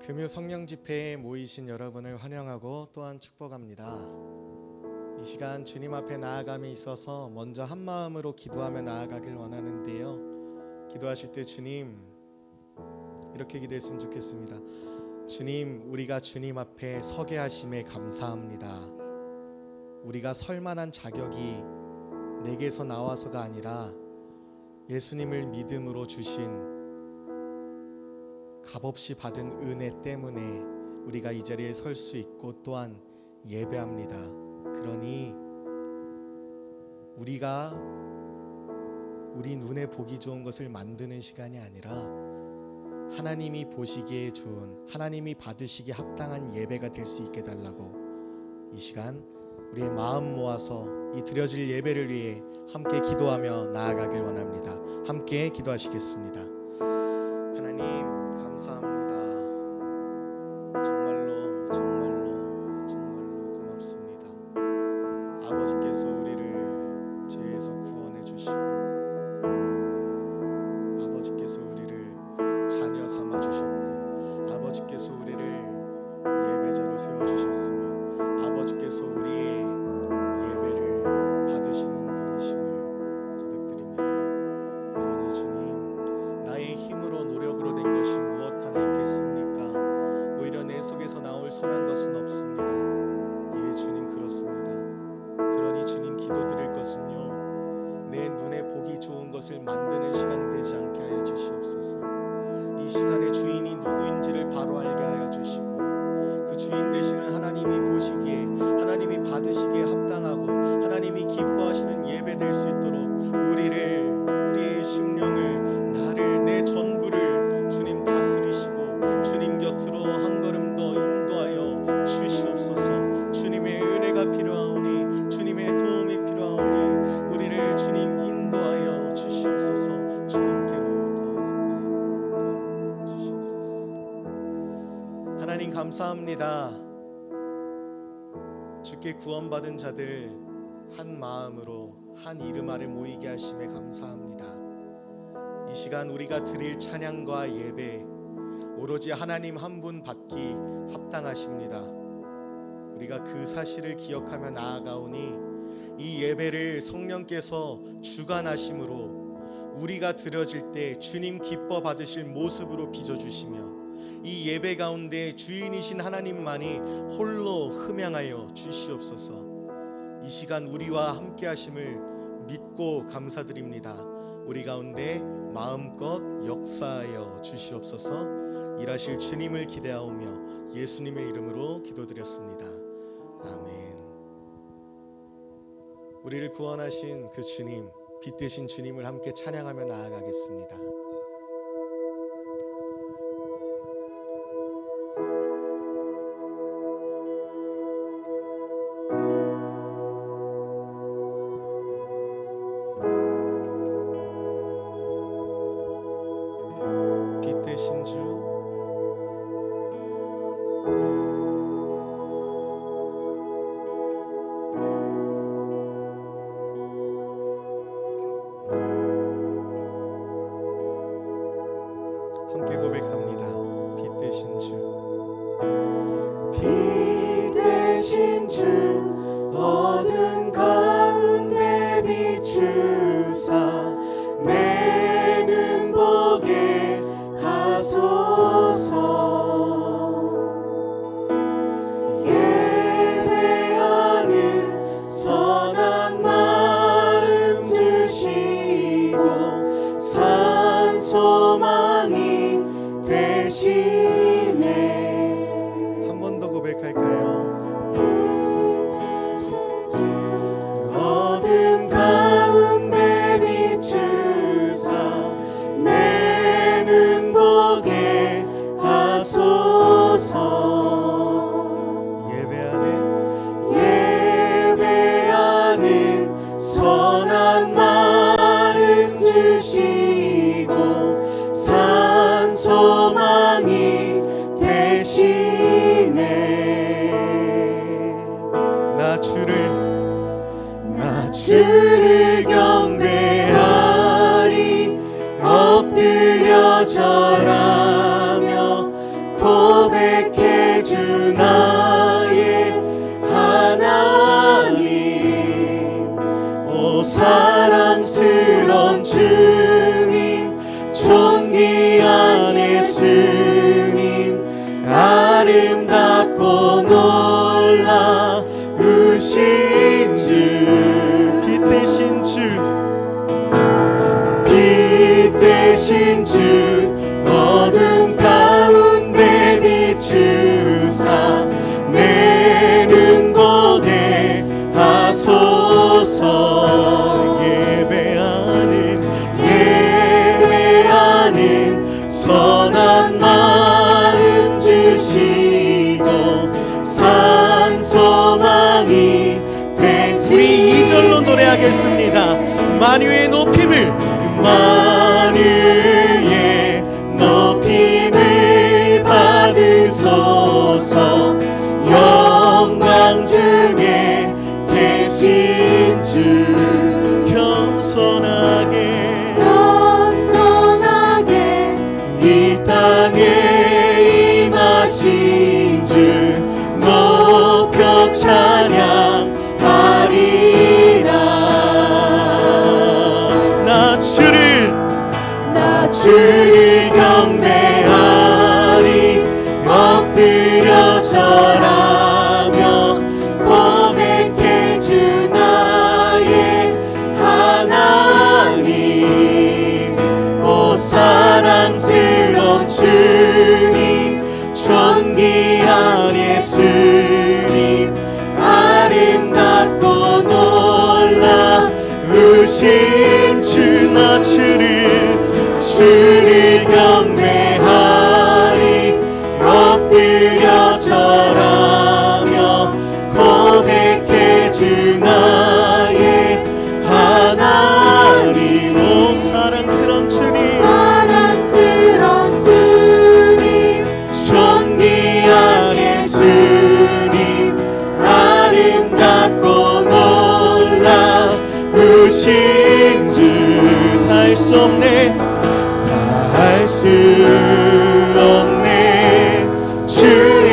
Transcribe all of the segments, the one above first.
금요 성령 집회에 모이신 여러분을 환영하고 또한 축복합니다. 이 시간 주님 앞에 나아감에 있어서 먼저 한 마음으로 기도하며 나아가길 원하는데요. 기도하실 때 주님 이렇게 기도했으면 좋겠습니다. 주님, 우리가 주님 앞에 서게 하심에 감사합니다. 우리가 설 만한 자격이 내게서 나와서가 아니라 예수님을 믿음으로 주신 값없이 받은 은혜 때문에 우리가 이 자리에 설 수 있고 또한 예배합니다. 그러니 우리가 우리 눈에 보기 좋은 것을 만드는 시간이 아니라 하나님이 보시기에 좋은, 하나님이 받으시기에 합당한 예배가 될 수 있게 달라고 이 시간 우리의 마음 모아서 이 드려질 예배를 위해 함께 기도하며 나아가길 원합니다. 함께 기도하시겠습니다. 하나님 감사합니다. 정말로 고맙습니다. 아버지께서 우리를 죄에서 구원해 주시고 아버지께서 우리를 자녀 삼아 주셨고 아버지께서 우리를 예배자로 세워 주셨으며 아버지께서 우리의 예배를 받으시는 분이심을 고백드립니다. 그러니 주님, 나의 힘으로 노력으로 된 것이 무엇 하나 있겠습니까? 오히려 내 속에서 나올 선한 것은 없습니다. 예, 주님 그렇습니다. 그러니 주님 기도드릴 것은요, 내 눈에 보기 좋은 것을 만드는 시간 되지 않게 하여 주시옵소서. 이 시간의 주인이 누구인지를 바로 알게 하여 주시고 그 주인 되시는 하나님이 보시기에, 하나님이 받으시기에 합당하고 하나님이 기뻐하시는 예배 될 수 있도록 우리의 심령을, 나를, 내 전부를 주님 다스리시고 주님 곁으로 한 걸음 더 인도하여 주시옵소서. 주님의 은혜가 필요하오니, 주님의 도움이 필요하오니 우리를 주님 인도하여 주시옵소서. 주님께로 더 가까이 인도하여 주시옵소서. 하나님 감사합니다. 주께 구원받은 자들 한 마음으로 한 이름 아래 모이게 하심에 감사합니다. 이 시간 우리가 드릴 찬양과 예배 오로지 하나님 한 분 받기 합당하십니다. 우리가 그 사실을 기억하며 나아가오니 이 예배를 성령께서 주관하심으로 우리가 드려질 때 주님 기뻐 받으실 모습으로 빚어주시며 이 예배 가운데 주인이신 하나님만이 홀로 흠양하여 주시옵소서. 이 시간 우리와 함께 하심을 믿고 감사드립니다. 우리 가운데 마음껏 역사하여 주시옵소서. 일하실 주님을 기대하오며 예수님의 이름으로 기도드렸습니다. 아멘. 우리를 구원하신 그 주님, 빛 되신 주님을 함께 찬양하며 나아가겠습니다. 빛 되신 주, 함께 고백합니다. 빛 되신 주, 빛 되신 주, 어둠 가운데 비추사 내 눈 보게 하소서. 예배하는 선한 마음 주시고 산 소망이 되시네. 한 번 더 고백할까요? 어둠 가운데 비추사 내 눈 보게 하소서. 예배하는 선한 마음 주시고 산 소망이 되시네. 나 주를 경배하리 엎드려 절하며 고백 주 나의 하나님 오 사랑스런 주님 존귀한 예수님 아름답고 놀라우신 주 빛 대신 주 빛 대신 주 어둠 가운데 비추사 내 눈 보게 하소서 예배하는 선한 마음 주시고 산 소망이 되시니 우리 2절로 노래하겠습니다. 만유의 높임을 만유의 높임을 받으소서 영광 중에 계신 주 겸손하게 이 땅에 임하신 주 높여 찬양하리라 나 주를 경배하리 엎드려 절하며 고백해 주 나의 하나님 오 사랑스러운 주님 존귀한 예수님 아름답고 놀라우신 주 나 주를 경배하리 엎드려 절하며 고백해 주 나의 하나님 오 사랑스러운 주님 존귀한 예수님 아름답고 놀라우신 주 다 할 수 없네 할 수 없네 주의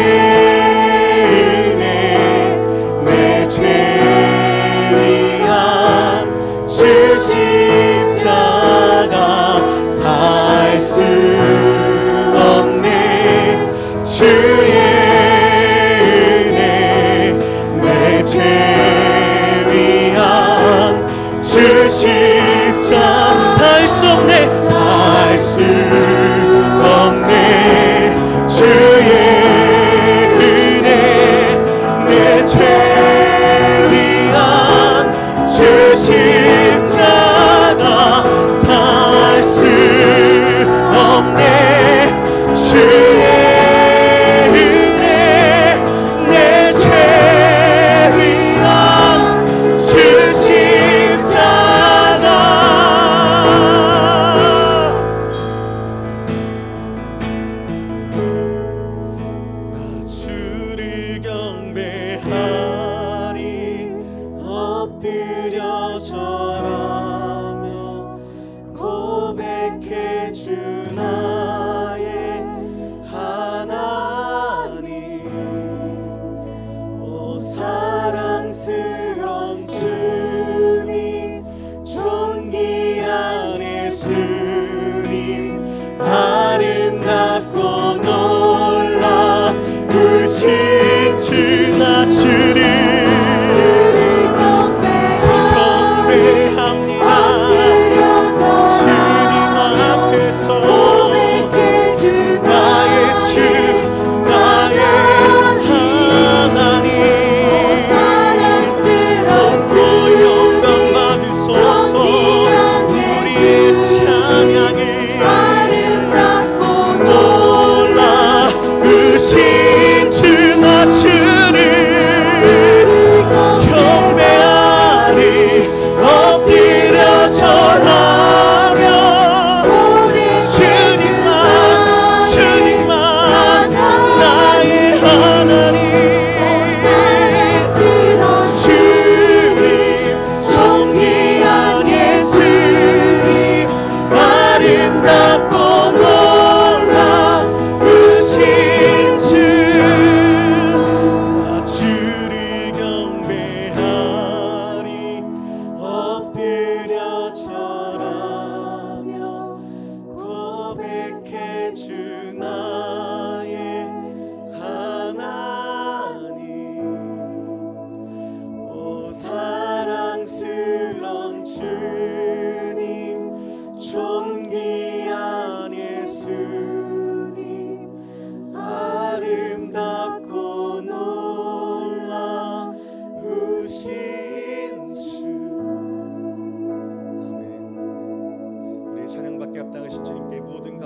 은혜 내 죄 위한 주 십자가 할 수 없네 주의 은혜 내 죄 위한 주 십자가 할 수 없네 할 수 없네 주의 은혜 내 죄 위한 주 십자가 할 수 없네 주의 은혜 내 죄 위한 주 십자가 주를 경배하리 엎드려 절하며 고백해 주 나의 하나님 오 사랑스러운 주님 존귀한 예수님 아름답고 놀라우신 주 나 주를 경배합니다 주님 앞에서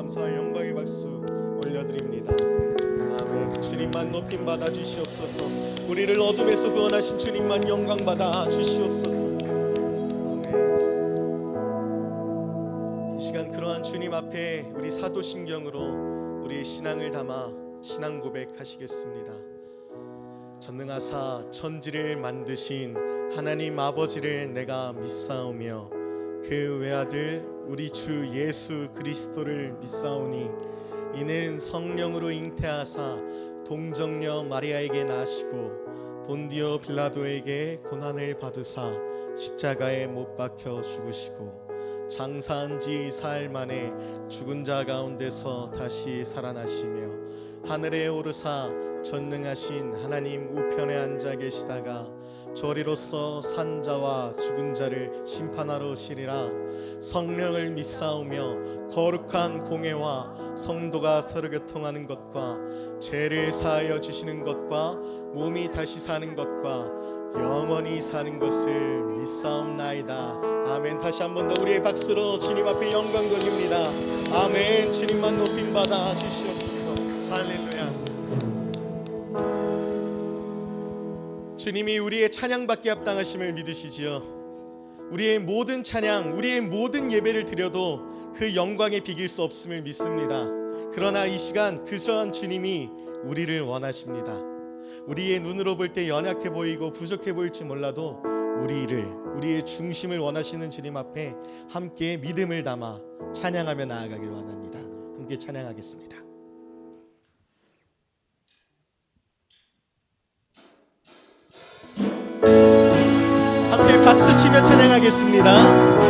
감사와 영광의 박수 올려드립니다. 아멘. 주님만 높임 받아 주시옵소서. 우리를 어둠에서 구원하신 주님만 영광 받아 주시옵소서. 아멘. 이 시간 그러한 주님 앞에 우리 사도신경으로 우리의 신앙을 담아 신앙 고백하시겠습니다. 전능하사 천지를 만드신 하나님 아버지를 내가 믿사오며 그 외아들 우리 주 예수 그리스도를 믿사오니 이는 성령으로 잉태하사 동정녀 마리아에게 나시고 본디오 빌라도에게 고난을 받으사 십자가에 못 박혀 죽으시고 장사한 지 사흘 만에 죽은 자 가운데서 다시 살아나시며 하늘에 오르사 전능하신 하나님 우편에 앉아 계시다가 저리로서 산 자와 죽은 자를 심판하러 오시리라. 성령을 믿사오며 거룩한 공회와 성도가 서로 교통하는 것과 죄를 사하여 주시는 것과 몸이 다시 사는 것과 영원히 사는 것을 믿사옵나이다. 아멘. 다시 한 번 더 우리의 박수로 주님 앞에 영광 돌립니다. 아멘. 주님만 높임 받아 주시옵소서. 할렐루야. 주님이 우리의 찬양받기 합당하심을 믿으시지요. 우리의 모든 찬양, 우리의 모든 예배를 드려도 그 영광에 비길 수 없음을 믿습니다. 그러나 이 시간 그러한 주님이 우리를 원하십니다. 우리의 눈으로 볼 때 연약해 보이고 부족해 보일지 몰라도 우리의 중심을 원하시는 주님 앞에 함께 믿음을 담아 찬양하며 나아가길 원합니다. 함께 찬양하겠습니다. 함께 박수치며 찬양하겠습니다.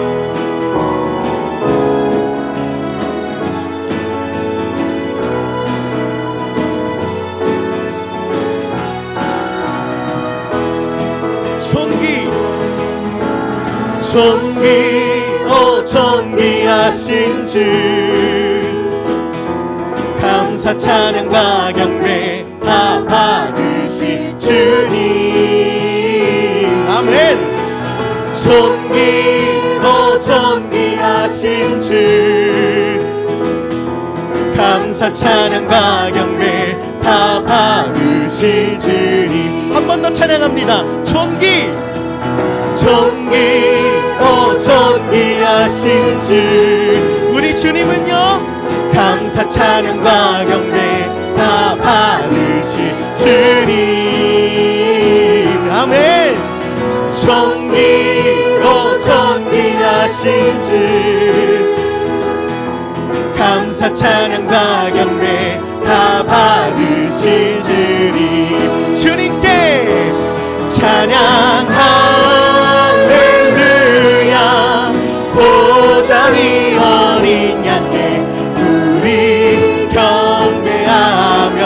존귀하신 주 감사 찬양과 경배 다 받으신 주님. 아멘. 존귀하신 주 감사 찬양과 경배 다 받으신 주님. 한 번 더 찬양합니다. 존귀하신 주 우리 주님은요 감사 찬양과 경배 다 받으신 주님. 아멘. 존귀하신 주 감사 찬양과 경배 다 받으신 주님. 주님께 찬양 할렐루야. 보좌 위 어린 양께 우리 경배하며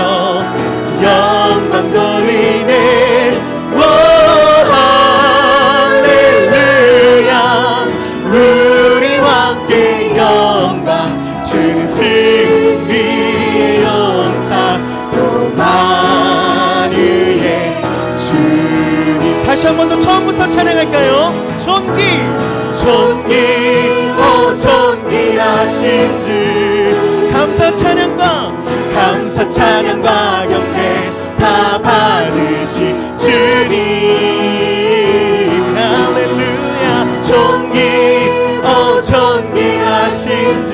영광 돌리네. 할렐루야. 우리와 함께 영광 주는 승리의 영사 또 만유의 주님. 다시 한 번 더 처음부터 찬양할까요? 존귀하신 주 감사 찬양과 경배 다 받으신 주님. 할렐루야. 존귀하신 주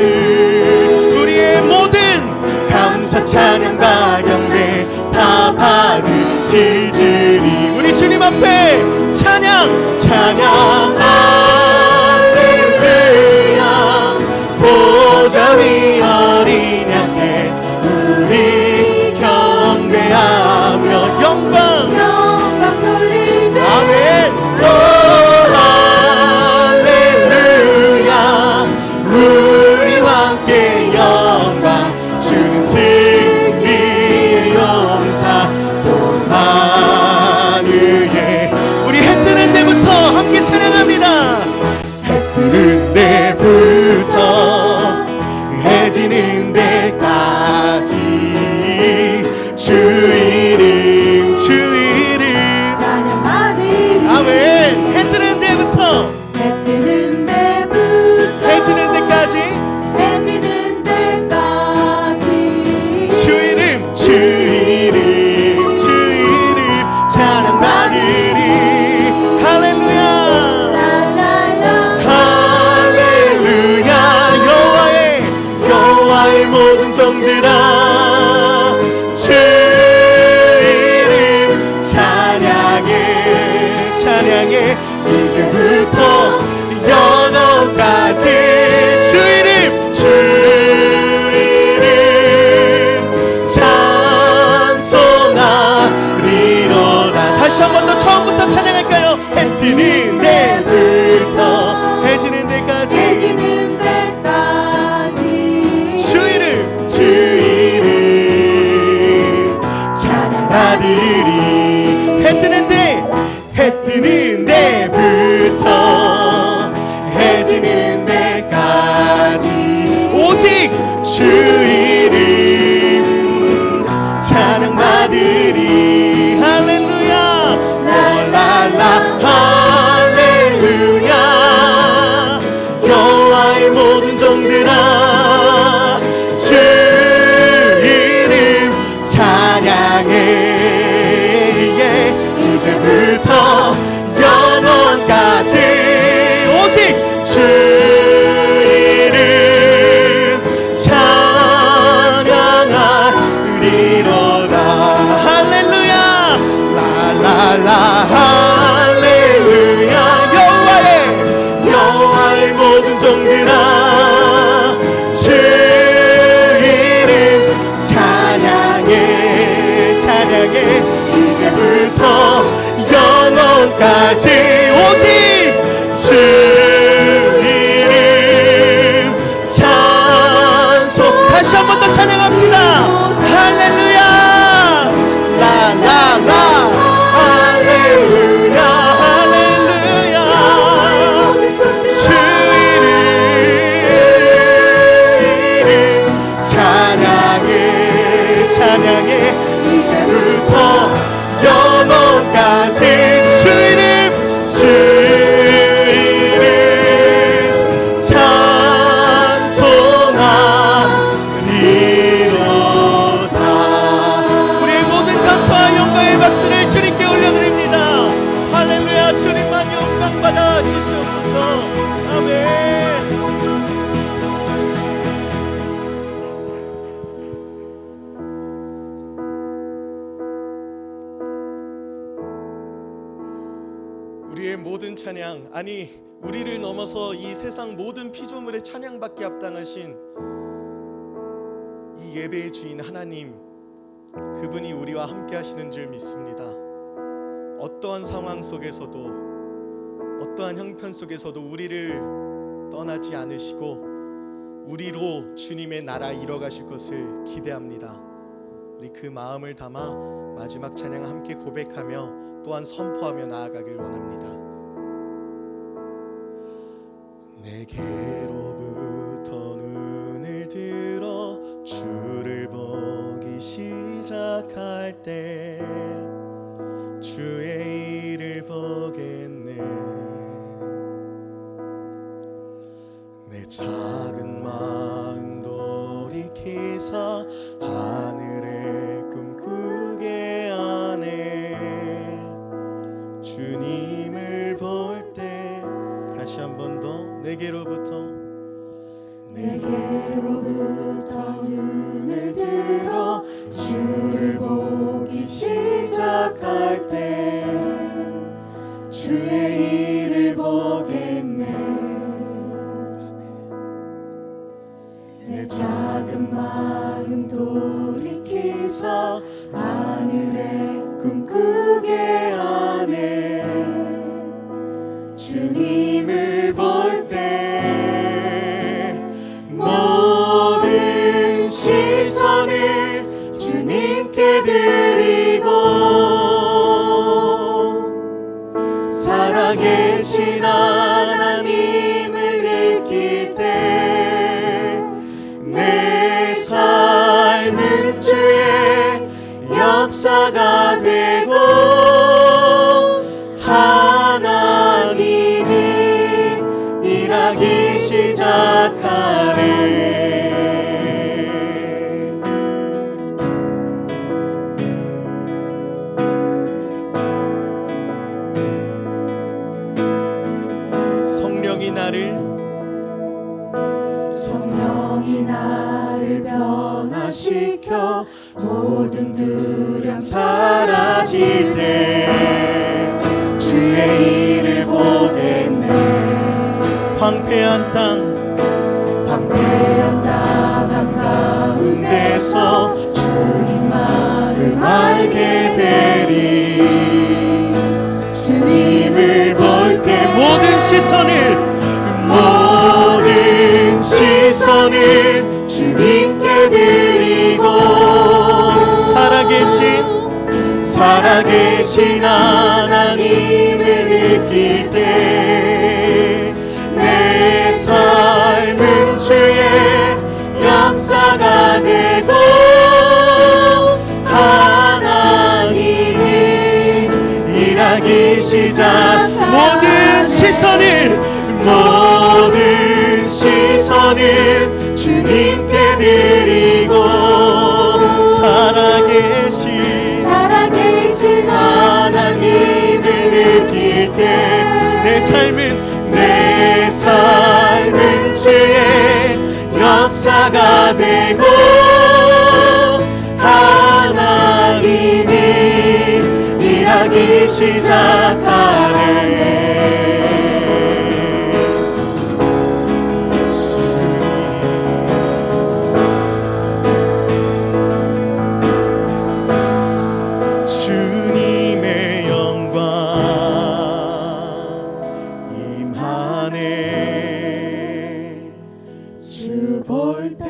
우리의 모든 감사 찬양과 경배 다 받으신 주님. 우리 주님 앞에 찬양 할렐루야. 보좌 위 어린 양께 우리 경배하며 영광 돌리네. 아멘. 할렐루야. 우리와 함께 영광 주는 승리의 영사 또 만유의. 우리 해 뜨는 데부터 함께 찬양합니다. 여호와의 모든 종들아 주 이름 찬양해 찬양해 이제부터 영원까지 주 이름 찬송하리로다. 다시 한 번 더 처음부터 찬양할까요? 해 뜨는 데부터 해지는 데까지 주 이름 찬양하리리. 해 뜨는 데부터 해지는 데까지 오직 주 이름 찬양받으리. 할렐루야 랄랄라 할렐루야. 여호와의 모든 종들아 주 이름 찬양해 이제부터 영원까지 오직 주 이름 찬양하리로다. 할렐루야 랄랄라 할렐루야. 여호와의 모든 종들아 주 이름 찬양해 찬양해 이제부터 영원까지 오직 주 이름 찬송. 다시 한 번 더 찬양합시다. 할렐루야 라라라 할렐루야 할렐루야. 주 이름 찬양해 찬양해 이제부터 영원까지 주 이름 찬송하리로다. 우리의 모든 감사와 영광의 박수를 주님께 올려드립니다. 할렐루야. 주님만 영광받아 주시옵소서. 아멘. 우리의 모든 찬양, 아니 우리를 넘어서 이 세상 모든 피조물의 찬양받기 합당하신 이 예배의 주인 하나님, 그분이 우리와 함께 하시는 줄 믿습니다. 어떠한 상황 속에서도 어떠한 형편 속에서도 우리를 떠나지 않으시고 우리로 주님의 나라 이뤄가실 것을 기대합니다. 우리 그 마음을 담아 마지막 찬양 함께 고백하며 또한 선포하며 나아가길 원합니다. 내게로부터 눈을 들어 주를 보기 시작할 때 주의 일을 보겠네. 내 작은 마음 돌이키사 하늘에 꿈꾸게 하네. 주님을 볼 때 다시 한 번 더 내게로부터 눈을 들어 주를 보기 시작할 때 주의 일을 보겠네. 내 작은 마음 돌이키사 하늘에 꿈꾸게 하네. 주님을 볼 때 모든 시선을 주님께 드리고 살아계신 하나님을 느낄 때 내 삶은 주의 역사가 되고 하나님이 일하기 시작하네. 성령이 나를 변화시켜 모든 두려움 사라질 때 주의 일을 보겠네. 황폐한 땅 한가운데서 주님 마음 알게 되리. 주님을 볼 때 모든 시선을 주님께 드리고 살아계신 하나님을 느낄 때 내 삶은 주의 역사가 되고 하나님이 일하기 시작. 모든 시선을 주님께 드리고 살아계신 하나님을 느낄 때 내 삶은 주의 역사가 되고 하나님이 일하기 시작하네. 주님의 영광 임하네. 주 볼 때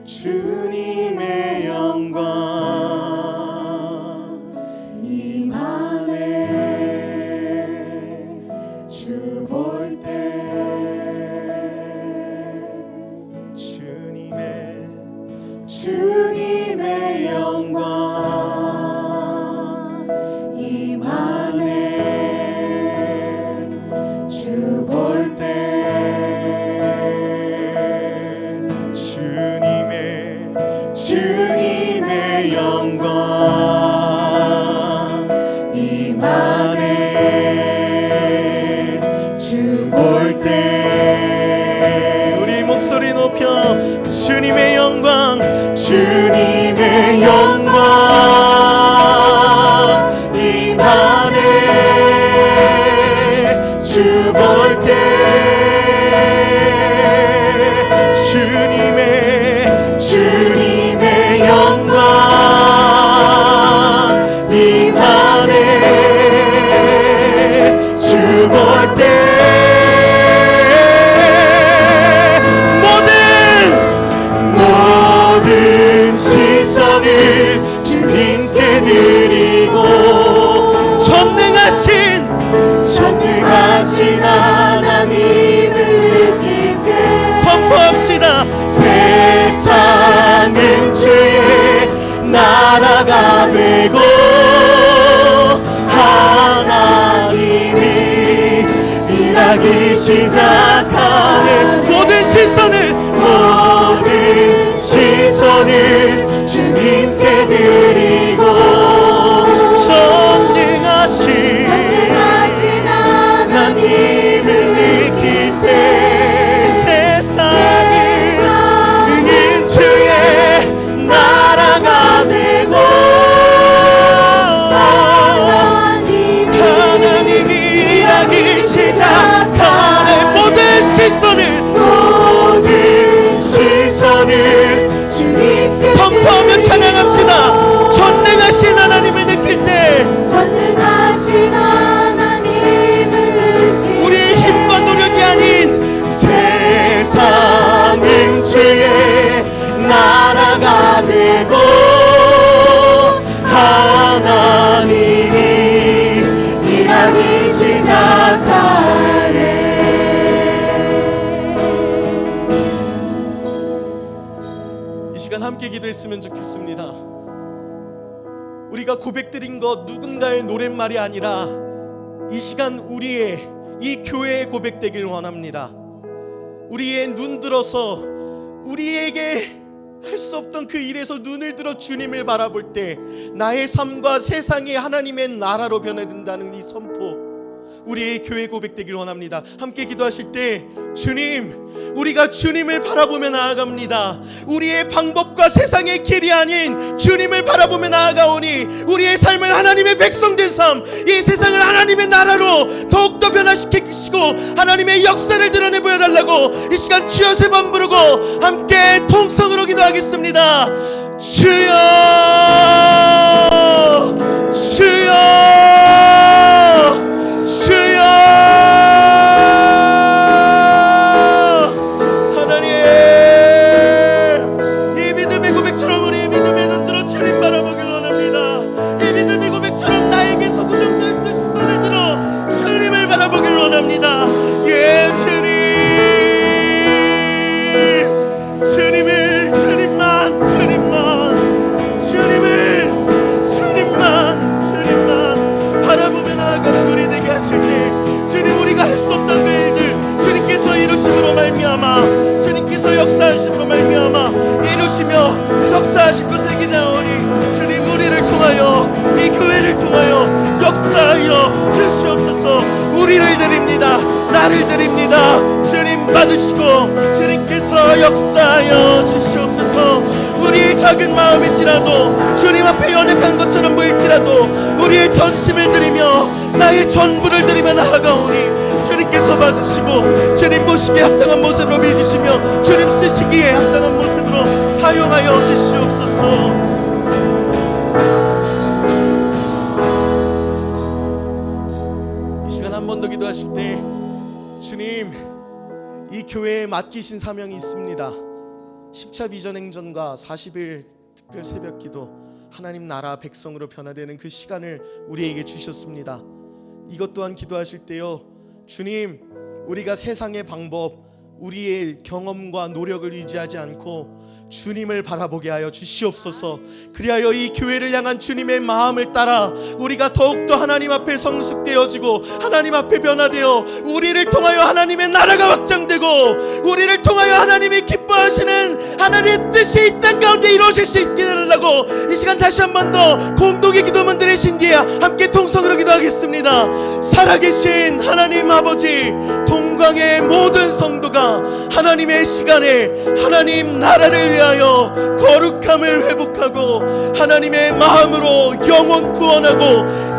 주님의 영광 임하네. 주 볼 때 주님의 영광 임하네. 주 볼 때 주님의 영광 임하네. 주 볼 때 우리 목소리 높여 주님의 영광 임하네. 주 볼 때 주님의 영광 임하네. 주 볼 때 모든 시선을 주님께 드리고 전능하신 하나님을 느낄 때 선포합시다. 세상은 주의 나라가 되고 하나님이 일하기 시작하는 모든 시선을 주님께 드리고 전능하신 하나님을 느낄 때 세상은 주의 나라가 되고 하나님이 일하기 시작하는 모든 시선을 주님께 선포하며 찬양합시다. 전능하신 하나님을 느낄 때 우리의 힘과 노력이 아닌 세상은 주의 나라가 되고 하나님이 일하기 시작하네. 이 시간 함께 기도했으면 좋겠습니다. 우리가 고백드린 것 누군가의 노랫말이 아니라 이 시간 우리의 이 교회의 고백되길 원합니다. 우리의 눈 들어서 우리에게 할 수 없던 그 일에서 눈을 들어 주님을 바라볼 때 나의 삶과 세상이 하나님의 나라로 변해된다는 이 선포, 우리의 교회 고백되길 원합니다. 함께 기도하실 때 주님, 우리가 주님을 바라보며 나아갑니다. 우리의 방법과 세상의 길이 아닌 주님을 바라보며 나아가오니 우리의 삶을 하나님의 백성된 삶, 이 세상을 하나님의 나라로 더욱더 변화시키시고 하나님의 역사를 드러내 보여달라고 이 시간 주여 세 번 부르고 함께 통성으로 기도하겠습니다. 주여, 주여, 주여. 하나님, 이 믿음의 고백처럼 우리의 믿음의 눈들어 주님 바라보길 원합니다. 이 믿음의 고백처럼 나에게서 구정될 시선을 들어 주님을 바라보길 원합니다. 예, 주님, 주님을, 주님만, 주님만, 주님을, 주님만 바라보며 나아가는 우리 되게 하실 때 주님, 우리가 할 수 없던 그 일들 주님께서 이루심으로 말미암아, 주님께서 역사하심으로 말미암아 이루시며 역사하시고 새기나오니 주님, 우리를 통하여 이 교회를 통하여 역사하여 주시옵소서. 우리를 드립니다. 나를 드립니다. 주님 받으시고 주님께서 역사하여 주시옵소서. 우리의 작은 마음일지라도 주님 앞에 연약한 것처럼 보일지라도 우리의 전심을 드리며 나의 전부를 드리며 나아가오니 주님께서 받으시고 주님 보시기에 합당한 모습으로 빚으시며 주님 쓰시기에 합당한 모습으로 사용하여 주시옵소서. 이 시간 한 번 더 기도하실 때 주님, 이 교회에 맡기신 사명이 있습니다. 10차 비전 행전과 40일 특별 새벽 기도, 하나님 나라 백성으로 변화되는 그 시간을 우리에게 주셨습니다. 이것 또한 기도하실 때요, 주님, 우리가 세상의 방법, 우리의 경험과 노력을 의지하지 않고 주님을 바라보게 하여 주시옵소서. 그리하여 이 교회를 향한 주님의 마음을 따라 우리가 더욱더 하나님 앞에 성숙되어지고 하나님 앞에 변화되어 우리를 통하여 하나님의 나라가 확장되고 우리를 통하여 하나님이 기뻐하시는 하나님의 뜻이 이 땅 가운데 이루어질 수 있게 해달라고 이 시간 다시 한 번 더 공동의 기도문들의 신기에 함께 통성으로 기도하겠습니다. 살아계신 하나님 아버지, 동광의 모든 성도가 하나님의 시간에 하나님 나라를 위하여 거룩함을 회복하고 하나님의 마음으로 영혼 구원하고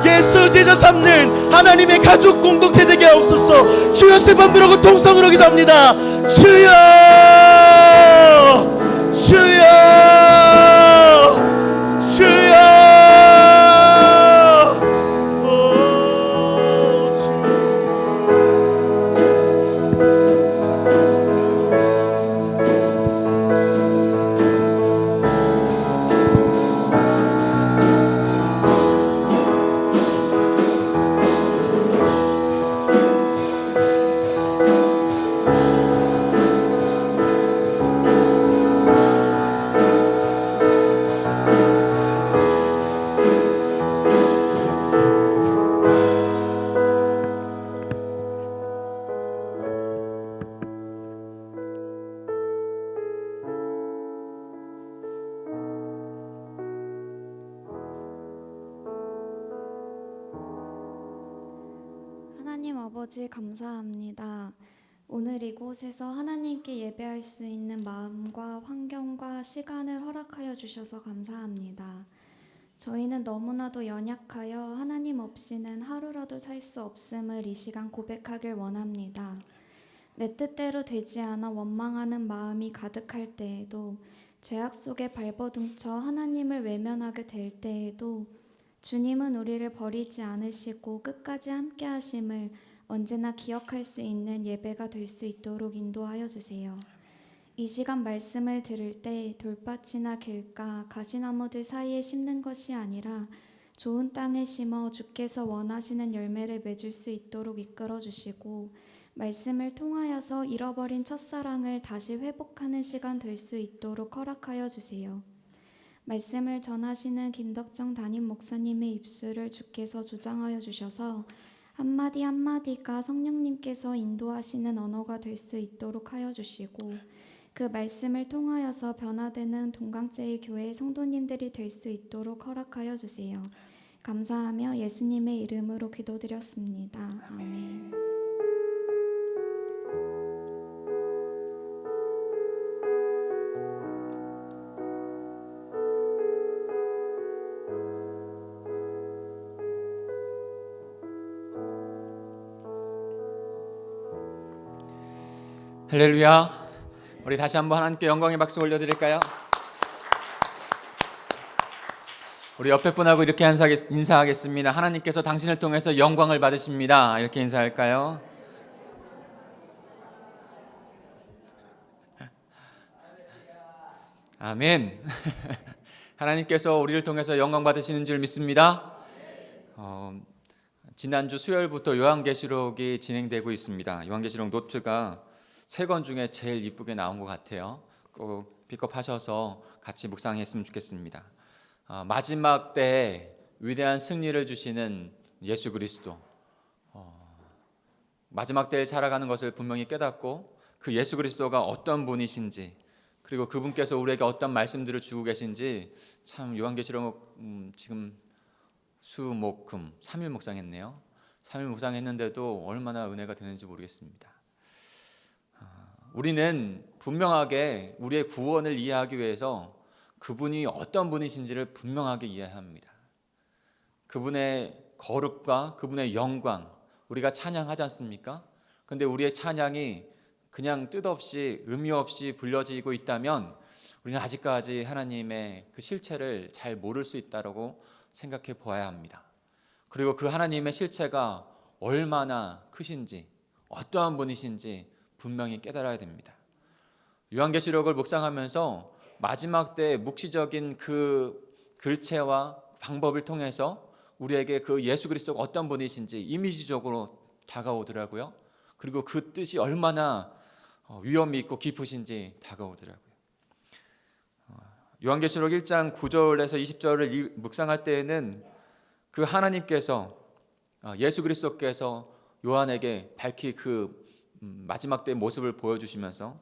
예수 제자 삼는 하나님의 가족 공동체 되게 하옵소서. 주여 세 번 부르고 통성으로 기도합니다. 주여, 주여, 주여. 하나님 아버지, 감사합니다. 오늘 이곳에서 하나님께 예배할 수 있는 마음과 환경과 시간을 허락하여 주셔서 감사합니다. 저희는 너무나도 연약하여 하나님 없이는 하루라도 살 수 없음을 이 시간 고백하길 원합니다. 내 뜻대로 되지 않아 원망하는 마음이 가득할 때에도, 죄악 속에 발버둥쳐 하나님을 외면하게 될 때에도 주님은 우리를 버리지 않으시고 끝까지 함께 하심을 언제나 기억할 수 있는 예배가 될 수 있도록 인도하여 주세요. 이 시간 말씀을 들을 때 돌밭이나 길가, 가시나무들 사이에 심는 것이 아니라 좋은 땅에 심어 주께서 원하시는 열매를 맺을 수 있도록 이끌어 주시고, 말씀을 통하여서 잃어버린 첫사랑을 다시 회복하는 시간 될 수 있도록 허락하여 주세요. 말씀을 전하시는 김덕정 담임 목사님의 입술을 주께서 주장하여 주셔서 한마디 한마디가 성령님께서 인도하시는 언어가 될 수 있도록 하여 주시고, 그 말씀을 통하여서 변화되는 동강제일 교회 성도님들이 될 수 있도록 허락하여 주세요. 감사하며 예수님의 이름으로 기도드렸습니다. 아멘. 할렐루야. 우리 다시 한번 하나님께 영광의 박수 올려드릴까요? 우리 옆에 분하고 이렇게 인사하겠습니다. 하나님께서 당신을 통해서 영광을 받으십니다. 이렇게 인사할까요? 아멘. 하나님께서 우리를 통해서 영광 받으시는 줄 믿습니다. 지난주 수요일부터 요한계시록이 진행되고 있습니다. 요한계시록 노트가 3권 중에 제일 이쁘게 나온 것 같아요. 꼭 픽업하셔서 같이 묵상했으면 좋겠습니다. 마지막 때에 위대한 승리를 주시는 예수 그리스도, 마지막 때에 살아가는 것을 분명히 깨닫고 그 예수 그리스도가 어떤 분이신지, 그리고 그분께서 우리에게 어떤 말씀들을 주고 계신지 참 요한계시록 지금 수목금 3일 묵상했네요. 3일 묵상했는데도 얼마나 은혜가 되는지 모르겠습니다. 우리는 분명하게 우리의 구원을 이해하기 위해서 그분이 어떤 분이신지를 분명하게 이해해야 합니다. 그분의 거룩과 그분의 영광, 우리가 찬양하지 않습니까? 근데 우리의 찬양이 그냥 뜻없이 의미 없이 불려지고 있다면 우리는 아직까지 하나님의 그 실체를 잘 모를 수 있다고 생각해 보아야 합니다. 그리고 그 하나님의 실체가 얼마나 크신지, 어떠한 분이신지 분명히 깨달아야 됩니다. 요한계시록을 묵상하면서 마지막 때 묵시적인 그 글체와 방법을 통해서 우리에게 그 예수 그리스도가 어떤 분이신지 이미지적으로 다가오더라고요. 그리고 그 뜻이 얼마나 위험이 있고 깊으신지 다가오더라고요. 요한계시록 1장 9절에서 20절을 묵상할 때에는 그 하나님께서 예수 그리스도께서 요한에게 밝히 그 마지막 때의 모습을 보여주시면서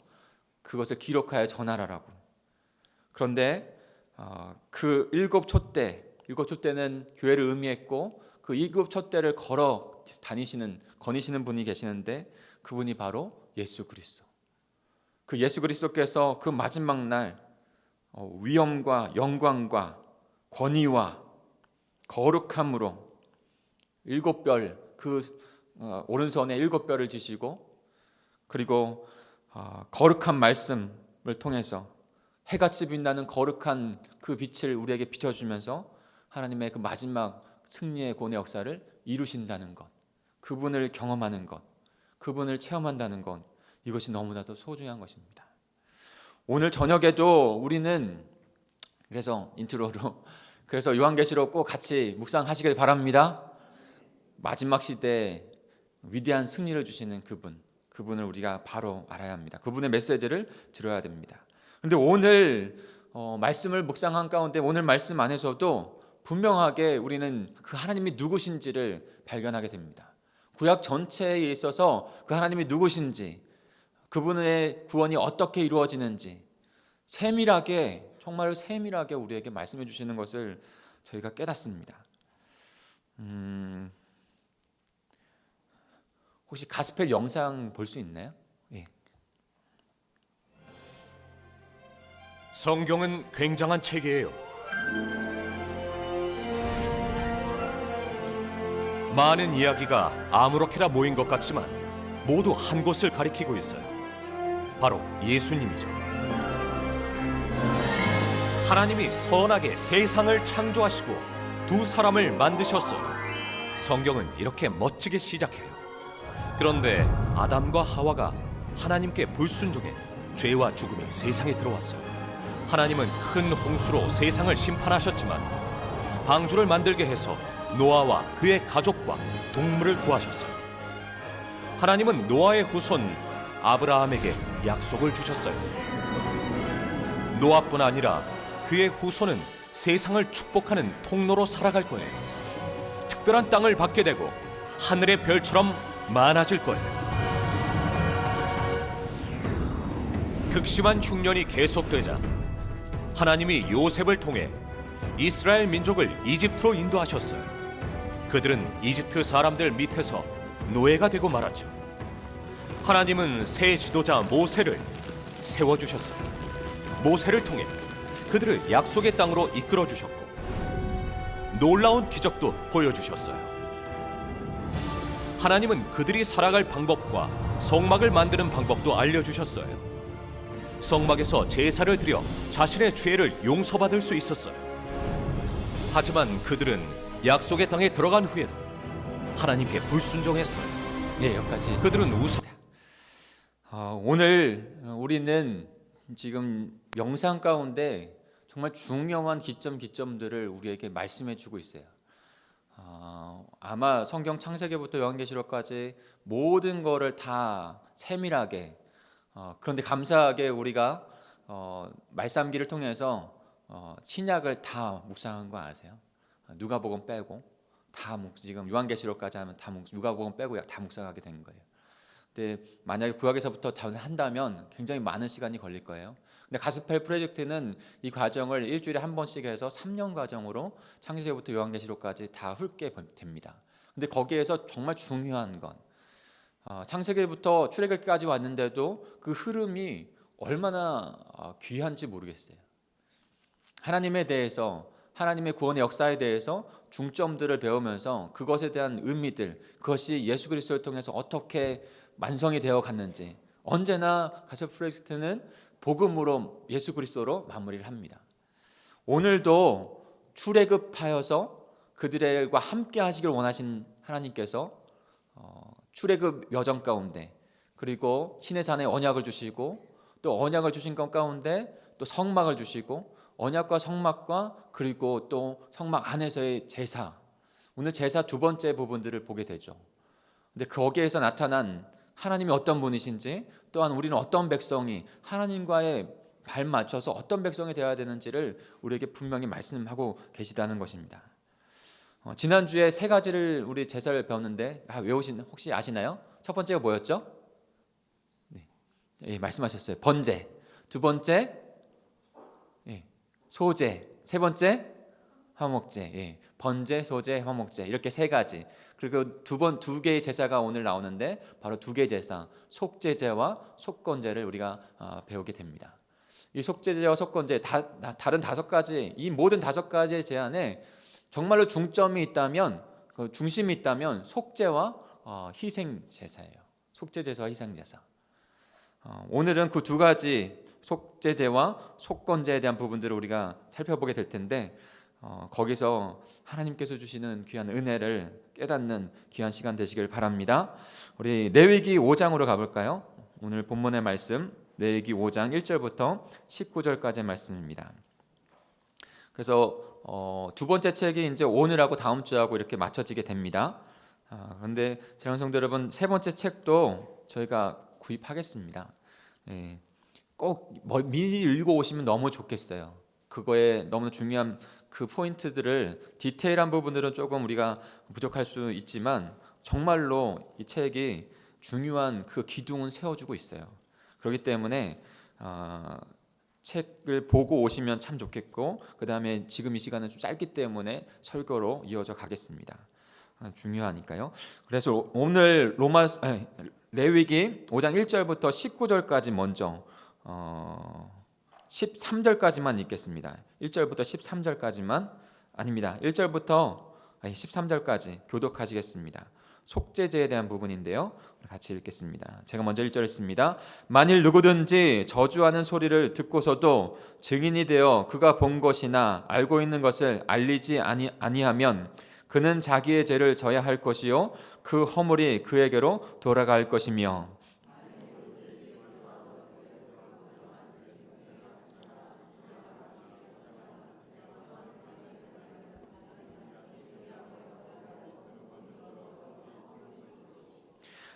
그것을 기록하여 전하라라고. 그런데 그 일곱 촛대는 교회를 의미했고 그 일곱 촛대를 거니시는 분이 계시는데 그분이 바로 예수 그리스도. 그 예수 그리스도께서 그 마지막 날 위엄과 영광과 권위와 거룩함으로 7별, 그 오른손에 7별을 지시고, 그리고 거룩한 말씀을 통해서 해같이 빛나는 거룩한 그 빛을 우리에게 비춰주면서 하나님의 그 마지막 승리의 구원의 역사를 이루신다는 것, 그분을 경험하는 것, 그분을 체험한다는 것, 이것이 너무나도 소중한 것입니다. 오늘 저녁에도 우리는 그래서 요한계시록 꼭 같이 묵상하시길 바랍니다. 마지막 시대에 위대한 승리를 주시는 그분을 우리가 바로 알아야 합니다. 그분의 메시지를 들어야 됩니다. 그런데 오늘 말씀을 묵상한 가운데 오늘 말씀 안에서도 분명하게 우리는 그 하나님이 누구신지를 발견하게 됩니다. 구약 전체에 있어서 그 하나님이 누구신지, 그분의 구원이 어떻게 이루어지는지 정말 세밀하게 우리에게 말씀해 주시는 것을 저희가 깨닫습니다. 혹시 가스펠 영상 볼 수 있나요? 예. 성경은 굉장한 책이에요. 많은 이야기가 아무렇게나 모인 것 같지만 모두 한 곳을 가리키고 있어요. 바로 예수님이죠. 하나님이 선하게 세상을 창조하시고 두 사람을 만드셨어요. 성경은 이렇게 멋지게 시작해요. 그런데 아담과 하와가 하나님께 불순종해 죄와 죽음이 세상에 들어왔어요. 하나님은 큰 홍수로 세상을 심판하셨지만 방주를 만들게 해서 노아와 그의 가족과 동물을 구하셨어요. 하나님은 노아의 후손 아브라함에게 약속을 주셨어요. 노아뿐 아니라 그의 후손은 세상을 축복하는 통로로 살아갈 거예요. 특별한 땅을 받게 되고 하늘의 별처럼 많아질 거예요. 극심한 흉년이 계속되자 하나님이 요셉을 통해 이스라엘 민족을 이집트로 인도하셨어요. 그들은 이집트 사람들 밑에서 노예가 되고 말았죠. 하나님은 새 지도자 모세를 세워주셨어요. 모세를 통해 그들을 약속의 땅으로 이끌어 주셨고 놀라운 기적도 보여주셨어요. 하나님은 그들이 살아갈 방법과 성막을 만드는 방법도 알려주셨어요. 성막에서 제사를 드려 자신의 죄를 용서받을 수 있었어요. 하지만 그들은 약속의 땅에 들어간 후에도 하나님께 불순종했어요. 예, 여기까지. 그들은 우상. 오늘 우리는 지금 영상 가운데 정말 중요한 기점들을 우리에게 말씀해 주고 있어요. 아마 성경 창세기부터 요한계시록까지 모든 거를 다 세밀하게 그런데 감사하게 우리가 말씀기를 통해서 신약을 다 묵상한 거 아세요? 누가복음 빼고 다 지금 요한계시록까지 하면 다 누가복음 빼고 다 묵상하게 된 거예요. 근데 만약에 구약에서부터 다 한다면 굉장히 많은 시간이 걸릴 거예요. 근데 가스펠 프로젝트는 이 과정을 일주일에 한 번씩 해서 3년 과정으로 창세기부터 요한계시록까지 다 훑게 됩니다. 근데 거기에서 정말 중요한 건 창세기부터 출애굽기까지 왔는데도 그 흐름이 얼마나 귀한지 모르겠어요. 하나님에 대해서, 하나님의 구원의 역사에 대해서 중점들을 배우면서 그것에 대한 의미들, 그것이 예수 그리스도를 통해서 어떻게 완성이 되어 갔는지, 언제나 가스펠 프로젝트는 복음으로 예수 그리스도로 마무리를 합니다. 오늘도 출애굽하여서 그들과 함께 하시길 원하신 하나님께서 출애굽 여정 가운데, 그리고 시내산에 언약을 주시고 또 언약을 주신 것 가운데 또 성막을 주시고, 언약과 성막과 그리고 또 성막 안에서의 제사, 오늘 제사 두 번째 부분들을 보게 되죠. 근데 거기에서 나타난 하나님이 어떤 분이신지, 또한 우리는 어떤 백성이 하나님과의 발 맞춰서 어떤 백성이 되어야 되는지를 우리에게 분명히 말씀하고 계시다는 것입니다. 지난주에 세 가지를 우리 제사를 배웠는데 외우신 혹시 아시나요? 첫 번째가 뭐였죠? 네, 예, 말씀하셨어요. 번제. 두 번째 소제. 세 번째 화목제. 예, 번제, 소제, 화목제, 이렇게 세 가지. 그리고 두 개의 제사가 오늘 나오는데 바로 두 개의 제사, 속제제와 속건제를 우리가 배우게 됩니다. 이 속제제와 속건제, 다른 다섯 가지, 이 모든 다섯 가지의 제안에 정말로 중점이 있다면, 그 중심이 있다면 속제와 희생 제사예요. 속제 제사와 희생 제사. 오늘은 그 두 가지 속제제와 속건제에 대한 부분들을 우리가 살펴보게 될 텐데, 거기서 하나님께서 주시는 귀한 은혜를 깨닫는 귀한 시간 되시길 바랍니다. 우리 레위기 5장으로 가볼까요? 오늘 본문의 말씀 레위기 5장 1절부터 19절까지의 말씀입니다. 그래서 두 번째 책이 이제 오늘하고 다음 주하고 이렇게 맞춰지게 됩니다. 그런데 사랑하는 성도 여러분, 세 번째 책도 저희가 구입하겠습니다. 예, 꼭 미리 읽어 오시면 너무 좋겠어요. 그거에 너무나 중요한 그 포인트들을, 디테일한 부분들은 조금 우리가 부족할 수 있지만 정말로 이 책이 중요한 그 기둥은 세워주고 있어요. 그렇기 때문에 책을 보고 오시면 참 좋겠고, 그 다음에 지금 이 시간은 좀 짧기 때문에 설교로 이어져 가겠습니다. 중요하니까요. 그래서 오늘 레위기 5장 1절부터 19절까지 먼저 13절까지만 읽겠습니다. 1절부터 13절까지만, 아닙니다. 1절부터 13절까지 교독하시겠습니다. 속죄제에 대한 부분인데요, 같이 읽겠습니다. 제가 먼저 1절 읽습니다. 만일 누구든지 저주하는 소리를 듣고서도 증인이 되어 그가 본 것이나 알고 있는 것을 알리지 아니하면 그는 자기의 죄를 져야 할 것이요 그 허물이 그에게로 돌아갈 것이며,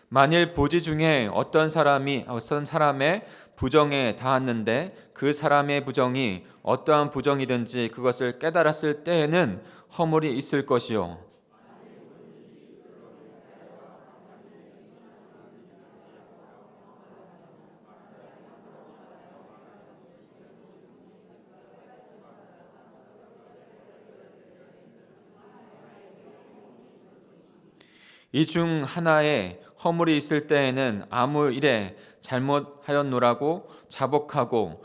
만일 부지 중에 어떤 사람의 부정에 닿았는데 그 사람의 부정이 어떠한 부정이든지 그것을 깨달았을 때에는 허물이 있을 것이요 이 중 하나에 허물이 있을 때에는 아무 일에 잘못하였노라고 자복하고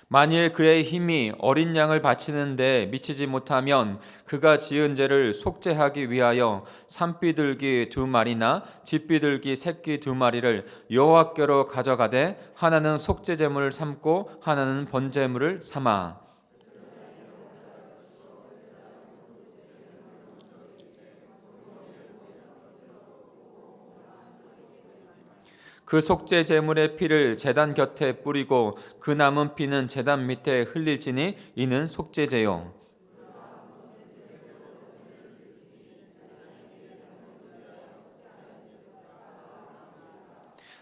만일 그의 힘이 어린 양을 바치는 데 미치지 못하면 그가 지은 죄를 속죄하기 위하여 산비둘기 2마리나 쥐비둘기 새끼 2마리를 여호와께로 가져가되 하나는 속죄 제물을 삼고 하나는 번제물을 삼아 그 속죄 제물의 피를 제단 곁에 뿌리고 그 남은 피는 제단 밑에 흘릴지니 이는 속죄제요.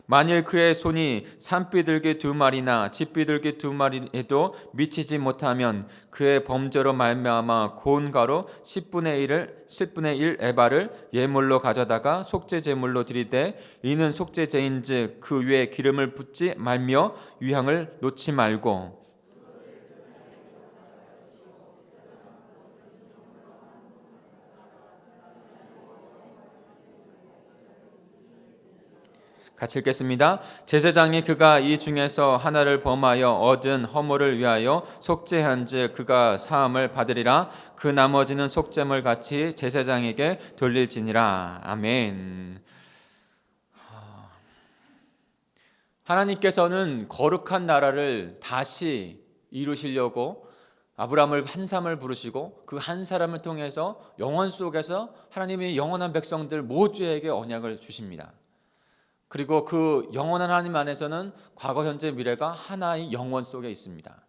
만일 그의 손이 산비둘기 2마리나 쥐비둘기 2마리에도 미치지 못하면 그의 범죄로 말미암아 고운 가루 10분의 1 에바를 예물로 가져다가 속죄 제물로 드리되 이는 속죄제인즉 그 위에 기름을 붓지 말며 유향을 놓지 말고 같이 읽겠습니다. 제사장이 그가 이 중에서 하나를 범하여 얻은 허물을 위하여 속죄한즉 그가 사함을 받으리라. 그 나머지는 속죄물 같이 제사장에게 돌릴지니라. 아멘. 하나님께서는 거룩한 나라를 다시 이루시려고 아브라함을 한 사람을 부르시고 그 한 사람을 통해서 영원 속에서 하나님의 영원한 백성들 모두에게 언약을 주십니다. 그리고 그 영원한 하나님 안에서는 과거, 현재, 미래가 하나의 영원 속에 있습니다.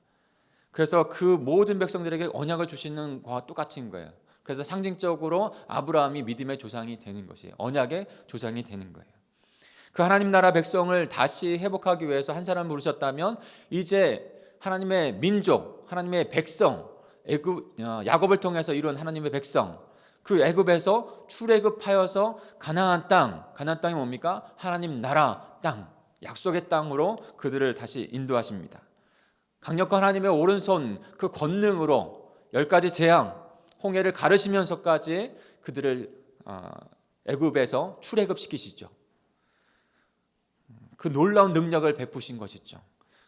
그래서 그 모든 백성들에게 언약을 주시는 것과 똑같은 거예요. 그래서 상징적으로 아브라함이 믿음의 조상이 되는 것이에요. 언약의 조상이 되는 거예요. 그 하나님 나라 백성을 다시 회복하기 위해서 한 사람을 부르셨다면 이제 하나님의 민족, 하나님의 백성, 야곱을 통해서 이룬 하나님의 백성, 그 애굽에서 출애굽하여서 가나안 땅이 뭡니까? 하나님 나라 땅, 약속의 땅으로 그들을 다시 인도하십니다. 강력한 하나님의 오른손 그 권능으로 10가지 재앙, 홍해를 가르시면서까지 그들을 애굽에서 출애굽시키시죠. 그 놀라운 능력을 베푸신 것이죠.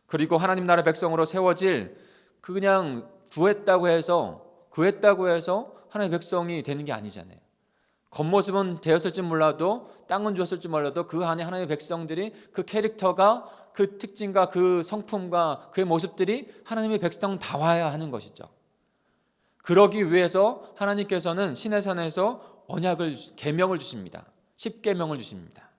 그리고 하나님 나라 백성으로 세워질 그냥 구했다고 해서 하나님의 백성이 되는 게 아니잖아요. 겉모습은 되었을지 몰라도 땅은 주었을지 몰라도 그 안에 하나님의 백성들이 그 캐릭터가 그 특징과 그 성품과 그의 모습들이 하나님의 백성다워야 하는 것이죠. 그러기 위해서 하나님께서는 시내산에서 언약을 계명을 주십니다. 10계명을 주십니다.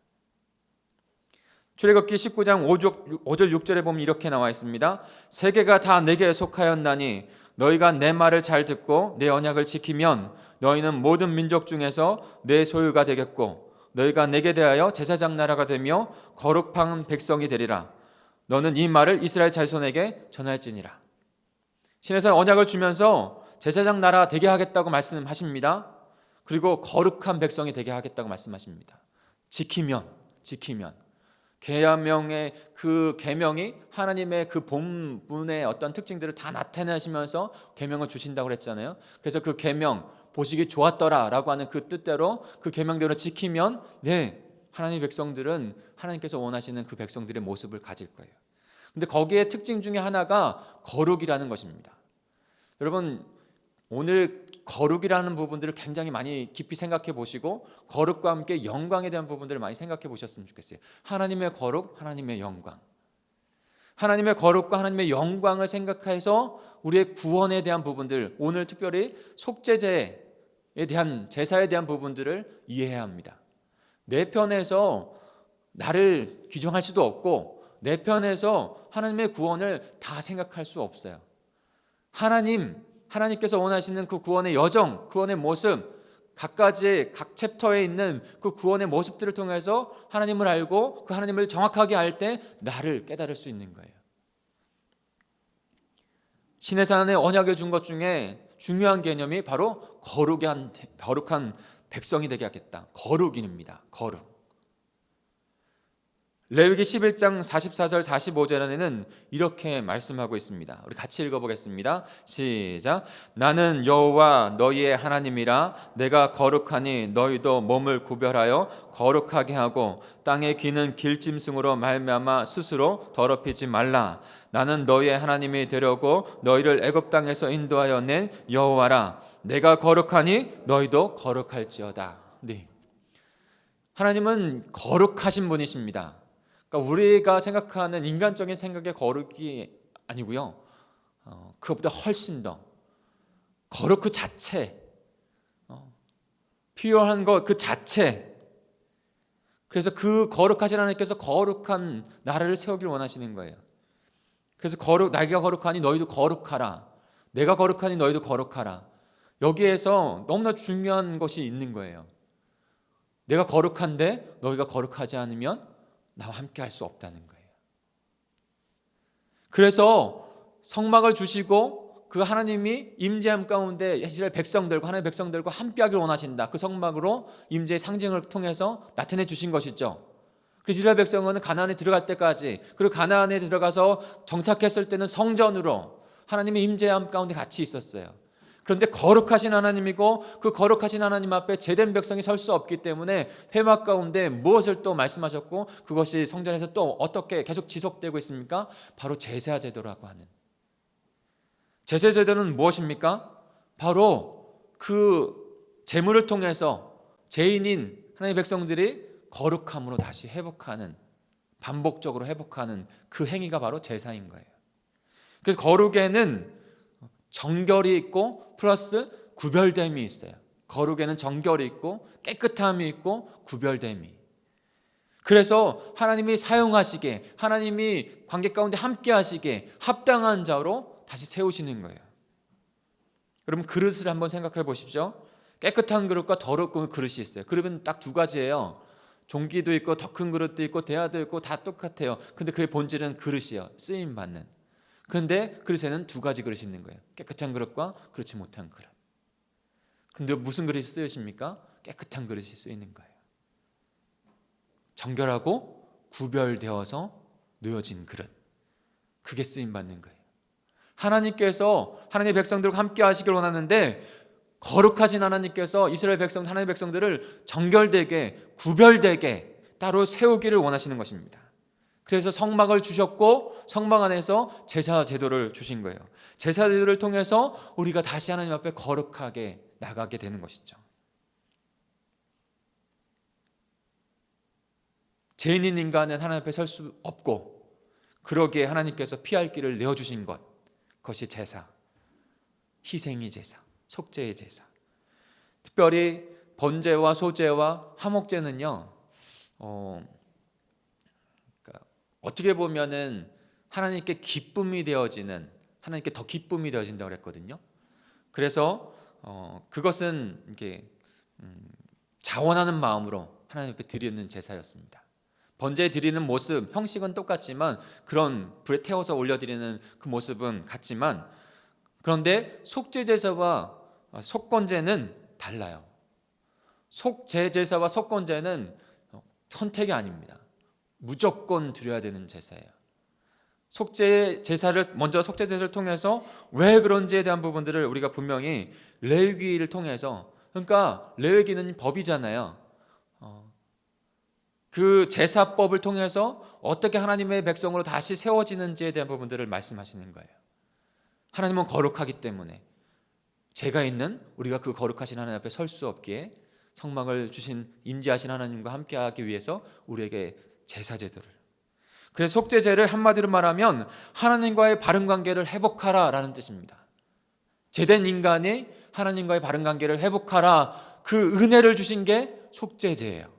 출애굽기 19장 5절 6절에 보면 이렇게 나와 있습니다. 세계가 다 내게 속하였나니 너희가 내 말을 잘 듣고 내 언약을 지키면 너희는 모든 민족 중에서 내 소유가 되겠고 너희가 내게 대하여 제사장 나라가 되며 거룩한 백성이 되리라. 너는 이 말을 이스라엘 자손에게 전할지니라. 신에서 언약을 주면서 제사장 나라 되게 하겠다고 말씀하십니다. 그리고 거룩한 백성이 되게 하겠다고 말씀하십니다. 지키면 계명의 그 계명이 하나님의 그 본분의 어떤 특징들을 다 나타내시면서 계명을 주신다고 그랬잖아요. 그래서 그 계명 보시기 좋았더라라고 하는 그 뜻대로 그 계명대로 지키면 하나님의 백성들은 하나님께서 원하시는 그 백성들의 모습을 가질 거예요. 근데 거기에 특징 중에 하나가 거룩이라는 것입니다. 여러분 오늘 거룩이라는 부분들을 굉장히 많이 깊이 생각해 보시고 거룩과 함께 영광에 대한 부분들을 많이 생각해 보셨으면 좋겠어요. 하나님의 거룩, 하나님의 영광. 하나님의 거룩과 하나님의 영광을 생각해서 우리의 구원에 대한 부분들, 오늘 특별히 속죄제에 대한 제사에 대한 부분들을 이해해야 합니다. 내 편에서 나를 규정할 수도 없고 내 편에서 하나님의 구원을 다 생각할 수 없어요. 하나님께서 원하시는 그 구원의 여정, 구원의 모습, 각가지 각 챕터에 있는 그 구원의 모습들을 통해서 하나님을 알고 그 하나님을 정확하게 알 때 나를 깨달을 수 있는 거예요. 시내산에 언약을 준 것 중에 중요한 개념이 바로 거룩한 백성이 되게 하겠다. 거룩인입니다. 거룩. 레위기 11장 44절 45절에는 이렇게 말씀하고 있습니다. 우리 같이 읽어보겠습니다. 시작. 나는 여호와 너희의 하나님이라. 내가 거룩하니 너희도 몸을 구별하여 거룩하게 하고 땅에 기는 길짐승으로 말미암아 스스로 더럽히지 말라. 나는 너희의 하나님이 되려고 너희를 애굽 땅에서 인도하여 낸 여호와라. 내가 거룩하니 너희도 거룩할지어다. 네. 하나님은 거룩하신 분이십니다. 그러니까 우리가 생각하는 인간적인 생각의 거룩이 아니고요. 그것보다 훨씬 더 거룩 그 자체, 필요한 것 그 자체. 그래서 그 거룩하신 하나님께서 거룩한 나라를 세우기를 원하시는 거예요. 그래서 내가 거룩하니 너희도 거룩하라. 내가 거룩하니 너희도 거룩하라. 여기에서 너무나 중요한 것이 있는 거예요. 내가 거룩한데 너희가 거룩하지 않으면 나와 함께 할 수 없다는 거예요. 그래서 성막을 주시고 그 하나님이 임재함 가운데 이스라엘 백성들과 하나님의 백성들과 함께 하기를 원하신다. 그 성막으로 임재의 상징을 통해서 나타내 주신 것이죠. 그래서 이스라엘 백성은 가나안에 들어갈 때까지, 그리고 가나안에 들어가서 정착했을 때는 성전으로 하나님의 임재함 가운데 같이 있었어요. 그런데 거룩하신 하나님이고 그 거룩하신 하나님 앞에 제된 백성이 설 수 없기 때문에 회막 가운데 무엇을 또 말씀하셨고 그것이 성전에서 또 어떻게 계속 지속되고 있습니까? 바로 제사 제도라고 하는. 제사 제도는 무엇입니까? 바로 그 제물을 통해서 죄인인 하나님의 백성들이 거룩함으로 다시 회복하는, 반복적으로 회복하는 그 행위가 바로 제사인 거예요. 그래서 거룩에는 정결이 있고 플러스 구별됨이 있어요. 거룩에는 정결이 있고 깨끗함이 있고 구별됨이. 그래서 하나님이 사용하시게, 하나님이 관계 가운데 함께 하시게 합당한 자로 다시 세우시는 거예요. 여러분 그릇을 한번 생각해 보십시오. 깨끗한 그릇과 더러운 그릇이 있어요. 그릇은 딱 두 가지예요. 종기도 있고 더 큰 그릇도 있고 대야도 있고 다 똑같아요. 근데 그의 본질은 그릇이에요. 쓰임 받는. 그런데 그릇에는 두 가지 그릇이 있는 거예요. 깨끗한 그릇과 그렇지 못한 그릇. 그런데 무슨 그릇이 쓰여집니까? 깨끗한 그릇이 쓰이는 거예요. 정결하고 구별되어서 놓여진 그릇. 그게 쓰임 받는 거예요. 하나님께서 하나님의 백성들과 함께 하시길 원하는데 거룩하신 하나님께서 이스라엘 백성, 하나님의 백성들을 정결되게 구별되게 따로 세우기를 원하시는 것입니다. 그래서 성막을 주셨고 성막 안에서 제사 제도를 주신 거예요. 제사 제도를 통해서 우리가 다시 하나님 앞에 거룩하게 나가게 되는 것이죠. 죄인인 인간은 하나님 앞에 설 수 없고 그러기에 하나님께서 피할 길을 내어주신 것, 그것이 제사, 희생의 제사, 속죄의 제사. 특별히 번제와 소제와 화목제는요, 어떻게 보면은 하나님께 기쁨이 되어지는, 하나님께 더 기쁨이 되어진다고 그랬거든요. 그래서 그것은 이렇게 자원하는 마음으로 하나님 앞에 드리는 제사였습니다. 번제 드리는 모습, 형식은 똑같지만 그런 불에 태워서 올려드리는 그 모습은 같지만, 그런데 속죄제사와 속건제는 달라요. 속죄제사와 속건제는 선택이 아닙니다. 무조건 드려야 되는 제사예요. 속죄제사를 먼저 속죄제사를 통해서 왜 그런지에 대한 부분들을 우리가 분명히 레위기를 통해서, 그러니까 레위기는 법이잖아요. 그 제사법을 통해서 어떻게 하나님의 백성으로 다시 세워지는지에 대한 부분들을 말씀하시는 거예요. 하나님은 거룩하기 때문에 죄가 있는 우리가 그 거룩하신 하나님 앞에 설 수 없기에 성막을 주신 임재하신 하나님과 함께하기 위해서 우리에게 제사제도를, 그래서 속죄제를 한마디로 말하면 하나님과의 바른 관계를 회복하라 라는 뜻입니다. 죄된 인간이 하나님과의 바른 관계를 회복하라, 그 은혜를 주신 게 속죄제예요.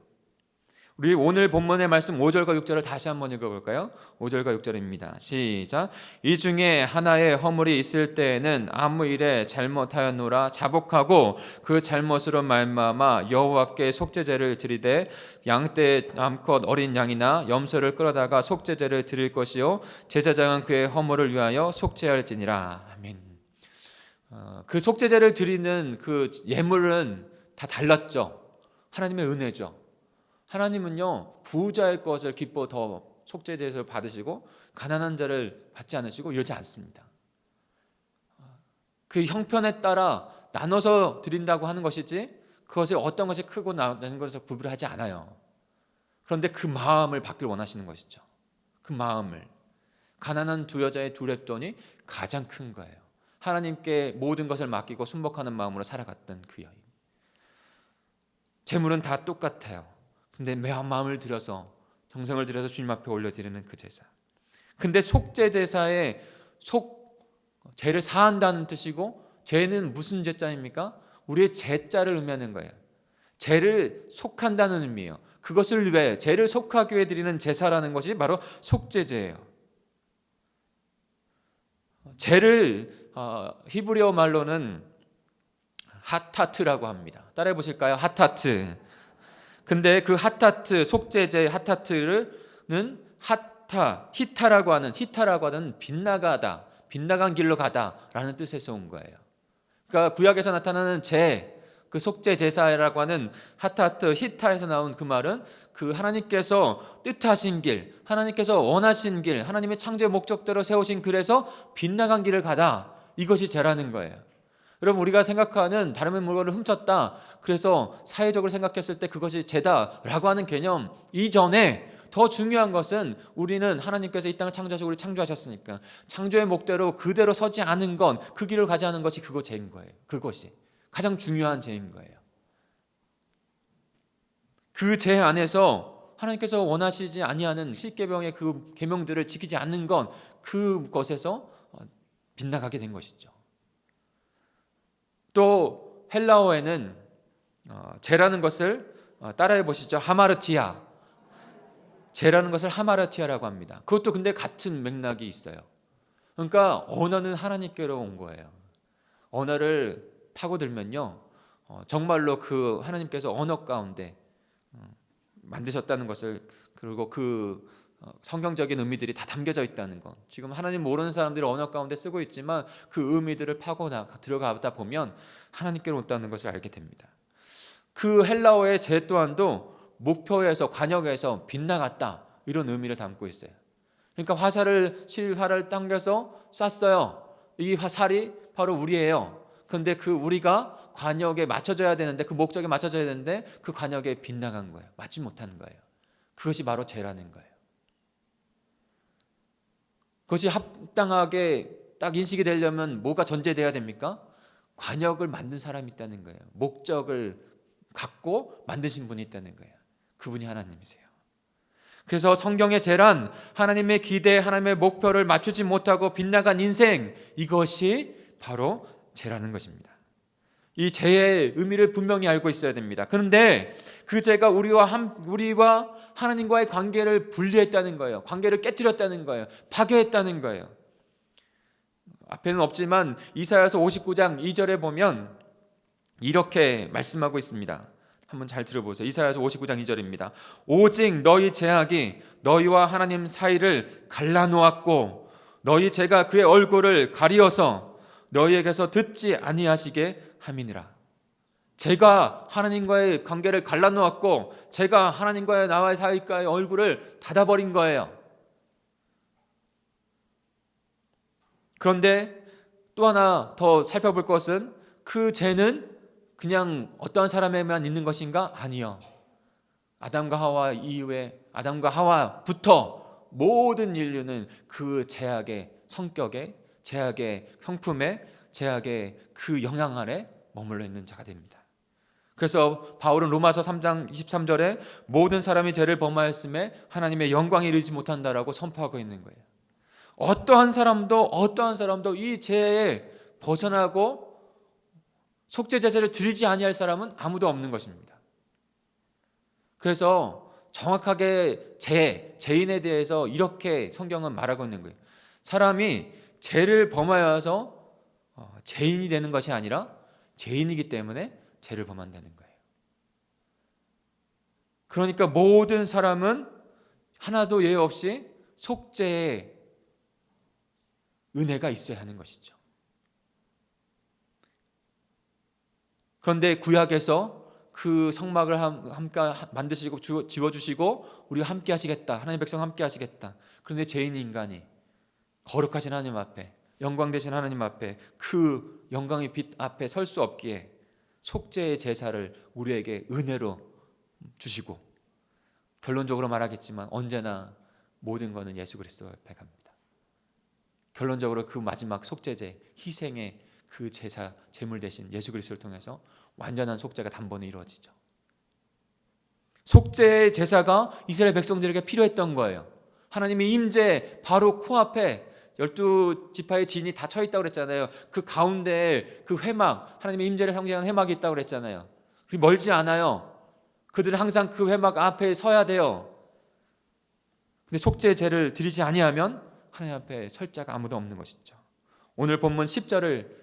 우리 오늘 본문의 말씀 5절과 6절을 다시 한번 읽어볼까요? 5절과 6절입니다. 시작. 이 중에 하나의 허물이 있을 때에는 아무 일에 잘못하였노라 자복하고 그 잘못으로 말미암아 여호와께 속죄제를 드리되 양떼 암컷 어린 양이나 염소를 끌어다가 속죄제를 드릴 것이요 제사장은 그의 허물을 위하여 속죄할지니라. 아멘. 그 속죄제를 드리는 그 예물은 다 달랐죠. 하나님의 은혜죠. 하나님은요 부자의 것을 기뻐 더 속죄제를 받으시고 가난한 자를 받지 않으시고 이러지 않습니다. 그 형편에 따라 나눠서 드린다고 하는 것이지 그것이 어떤 것이 크고 낮은 것에서 구분하지 않아요. 그런데 그 마음을 받길 원하시는 것이죠. 그 마음을. 가난한 두 여자의 두 렙돈이 가장 큰 거예요. 하나님께 모든 것을 맡기고 순복하는 마음으로 살아갔던 그 여인. 재물은 다 똑같아요. 근데 마음을 들여서 정성을 들여서 주님 앞에 올려드리는 그 제사. 근데 속죄 제사의 죄를 사한다는 뜻이고, 죄는 무슨 죄자입니까? 우리의 죄자를 의미하는 거예요. 죄를 속한다는 의미예요. 그것을 위해 죄를 속하기 위해 드리는 제사라는 것이 바로 속죄제예요. 죄를 히브리어 말로는 하타트라고 합니다. 따라해 보실까요? 하타트. 근데 그 하타트, 속죄제 하타트는 히타라고 하는 빗나가다, 빗나간 길로 가다라는 뜻에서 온 거예요. 그러니까 구약에서 나타나는 그 속죄 제사라고 하는 하타트, 히타에서 나온 그 말은 그 하나님께서 뜻하신 길, 하나님께서 원하신 길, 하나님의 창조의 목적대로 세우신 길에서 빗나간 길을 가다, 이것이 죄라는 거예요. 여러분, 우리가 생각하는 다른 물건을 훔쳤다, 그래서 사회적으로 생각했을 때 그것이 죄다라고 하는 개념 이전에 더 중요한 것은, 우리는 하나님께서 이 땅을 창조하시고 우리 창조하셨으니까 창조의 목대로 그대로 서지 않은 건, 그 길을 가지 않은 것이 그거 죄인 거예요. 그것이 가장 중요한 죄인 거예요. 그 죄 안에서 하나님께서 원하시지 아니하는 십계명의 그 계명들을 지키지 않는 건, 그것에서 빗나가게 된 것이죠. 또 헬라어에는 죄라는 것을 따라해 보시죠. 하마르티아. 죄라는 것을 하마르티아라고 합니다. 그것도 근데 같은 맥락이 있어요. 그러니까 언어는 하나님께로 온 거예요. 언어를 파고들면요, 정말로 그 하나님께서 언어 가운데 만드셨다는 것을, 그리고 그 성경적인 의미들이 다 담겨져 있다는 것, 지금 하나님 모르는 사람들이 언어 가운데 쓰고 있지만 그 의미들을 파고 들어가다 보면 하나님께로 온다는 것을 알게 됩니다. 그 헬라어의 죄 또한도 목표에서, 관역에서 빗나갔다, 이런 의미를 담고 있어요. 그러니까 실화를 당겨서 쐈어요. 이 화살이 바로 우리예요. 그런데 그 우리가 관역에 맞춰져야 되는데, 그 목적에 맞춰져야 되는데 그 관역에 빗나간 거예요. 맞지 못한 거예요. 그것이 바로 죄라는 거예요. 그것이 합당하게 딱 인식이 되려면 뭐가 전제돼야 됩니까? 관역을 만든 사람이 있다는 거예요. 목적을 갖고 만드신 분이 있다는 거예요. 그분이 하나님이세요. 그래서 성경의 죄란 하나님의 기대, 하나님의 목표를 맞추지 못하고 빗나간 인생, 이것이 바로 죄라는 것입니다. 이 죄의 의미를 분명히 알고 있어야 됩니다. 그런데 그 죄가 우리와 하나님과의 관계를 분리했다는 거예요. 관계를 깨뜨렸다는 거예요. 파괴했다는 거예요. 앞에는 없지만 이사야서 59장 2절에 보면 이렇게 말씀하고 있습니다. 한번 잘 들어보세요. 이사야서 59장 2절입니다. 오직 너희 죄악이 너희와 하나님 사이를 갈라놓았고 너희 죄가 그의 얼굴을 가리어서 너희에게서 듣지 아니하시게 함이니라. 제가 하나님과의 관계를 갈라놓았고, 제가 하나님과의 나와의 사이의 얼굴을 닫아버린 거예요. 그런데 또 하나 더 살펴볼 것은, 그 죄는 그냥 어떠한 사람에만 있는 것인가? 아니요. 아담과 하와 이후에, 아담과 하와부터 모든 인류는 그 죄악의 성격에, 죄악의 형품에, 죄악의 그 영향 아래 머물러 있는 자가 됩니다. 그래서 바울은 로마서 3장 23절에 모든 사람이 죄를 범하였음에 하나님의 영광에 이르지 못한다라고 선포하고 있는 거예요. 어떠한 사람도 이 죄에 벗어나고 속죄 제사를 드리지 아니할 사람은 아무도 없는 것입니다. 그래서 정확하게 죄인에 대해서 이렇게 성경은 말하고 있는 거예요. 사람이 죄를 범하여서 죄인이 되는 것이 아니라 죄인이기 때문에 죄를 범한다는 거예요. 그러니까 모든 사람은 하나도 예외 없이 속죄의 은혜가 있어야 하는 것이죠. 그런데 구약에서 그 성막을 함께 만드시고 지워주시고 우리가 함께 하시겠다. 하나님 백성 함께 하시겠다. 그런데 죄인 인간이 거룩하신 하나님 앞에, 영광 되신 하나님 앞에, 그 영광의 빛 앞에 설 수 없기에 속죄의 제사를 우리에게 은혜로 주시고, 결론적으로 말하겠지만 언제나 모든 것은 예수 그리스도 옆에 갑니다. 결론적으로 그 마지막 속죄제, 희생의 그 제사, 제물 대신 예수 그리스도를 통해서 완전한 속죄가 단번에 이루어지죠. 속죄의 제사가 이스라엘 백성들에게 필요했던 거예요. 하나님의 임재 바로 코앞에 12지파의 진이 다 쳐 있다고 그랬잖아요. 그 가운데에 그 회막, 하나님의 임재를 상징하는 회막이 있다고 그랬잖아요. 그게 멀지 않아요. 그들은 항상 그 회막 앞에 서야 돼요. 근데 속죄제를 드리지 아니하면 하나님 앞에 설 자가 아무도 없는 것이죠. 오늘 본문 10절을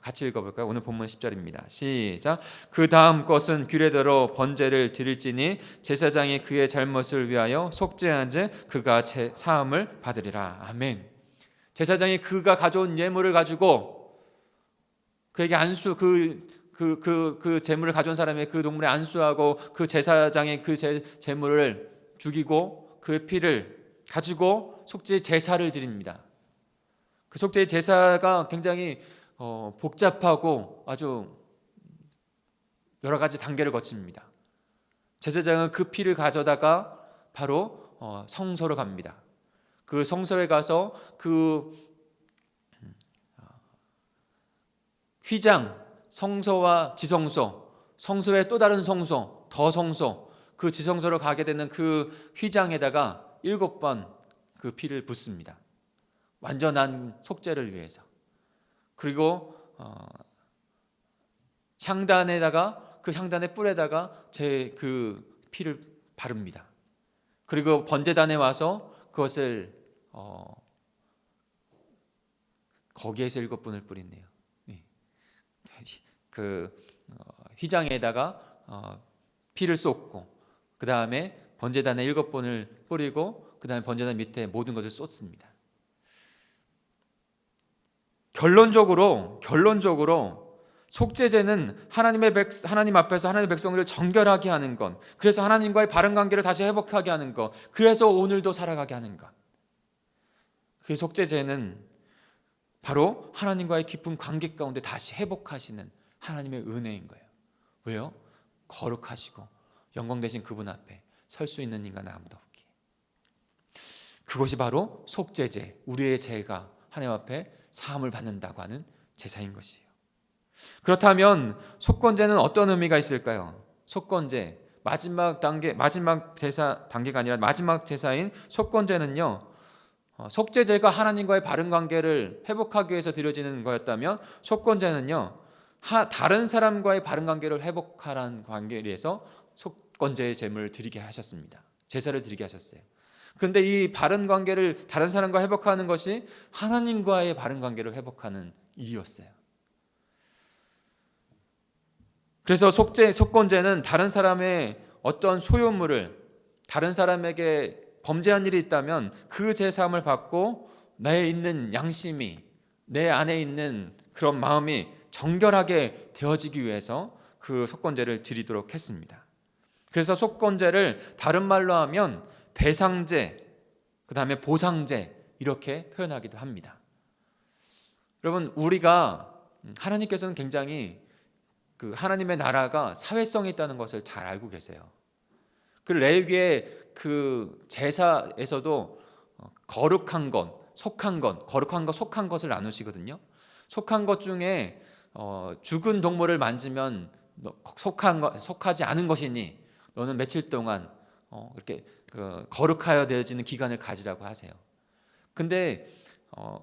같이 읽어볼까요? 오늘 본문 10절입니다. 시작. 그 다음 것은 규례대로 번제를 드릴지니 제사장이 그의 잘못을 위하여 속죄한즉 그가 사함을 받으리라. 아멘. 제사장이 그가 가져온 예물을 가지고 그에게 안수, 그 제물을 가져온 사람의 그 동물에 안수하고 그 제사장의 그 제물을 죽이고 그 피를 가지고 속죄 제사를 드립니다. 그 속죄 제사가 굉장히 복잡하고 아주 여러 가지 단계를 거칩니다. 제사장은 그 피를 가져다가 바로 성소로 갑니다. 그 성소에 가서 그 휘장, 성소와 지성소, 성소의 또 다른 성소, 더 성소, 그 지성소로 가게 되는 그 휘장에다가 7번 그 피를 붓습니다. 완전한 속죄를 위해서. 그리고 향단에다가, 그 향단의 뿔에다가 그 피를 바릅니다. 그리고 번제단에 와서 그것을 거기에서 7분을 뿌리네요. 그 휘장에다가 피를 쏟고, 그 다음에 번제단에 7번을 뿌리고, 그 다음에 번제단 밑에 모든 것을 쏟습니다. 결론적으로 속죄제는 하나님 앞에서 하나님의 백성들을 정결하게 하는 것, 그래서 하나님과의 바른 관계를 다시 회복하게 하는 것, 그래서 오늘도 살아가게 하는 것. 그 속죄제는 바로 하나님과의 깊은 관계 가운데 다시 회복하시는 하나님의 은혜인 거예요. 왜요? 거룩하시고 영광 되신 그분 앞에 설 수 있는 인간은 아무도 없기에. 그것이 바로 속죄제, 우리의 죄가 하나님 앞에 사함을 받는다고 하는 제사인 것이에요. 그렇다면 속건제는 어떤 의미가 있을까요? 속건제, 마지막 단계가 아니라 마지막 제사인 속건제는요, 속죄제가 하나님과의 바른 관계를 회복하기 위해서 드려지는 거였다면, 속건제는요, 다른 사람과의 바른 관계를 회복하라는 관계에 의해서 속건제의 제물을 드리게 하셨습니다. 제사를 드리게 하셨어요. 그런데 이 바른 관계를 다른 사람과 회복하는 것이 하나님과의 바른 관계를 회복하는 일이었어요. 그래서 속건제는 다른 사람의 어떤 소유물을 다른 사람에게 범죄한 일이 있다면 그 제사함을 받고 내에 있는 양심이, 내 안에 있는 그런 마음이 정결하게 되어지기 위해서 그 속건제를 드리도록 했습니다. 그래서 속건제를 다른 말로 하면 배상제, 그 다음에 보상제, 이렇게 표현하기도 합니다. 여러분, 하나님께서는 굉장히 그 하나님의 나라가 사회성이 있다는 것을 잘 알고 계세요. 그 레위기의 그 제사에서도 거룩한 것, 속한 것을 나누시거든요. 속한 것 중에 죽은 동물을 만지면 속하지 않은 것이니 너는 며칠 동안 이렇게 거룩하여 되어지는 기간을 가지라고 하세요. 근데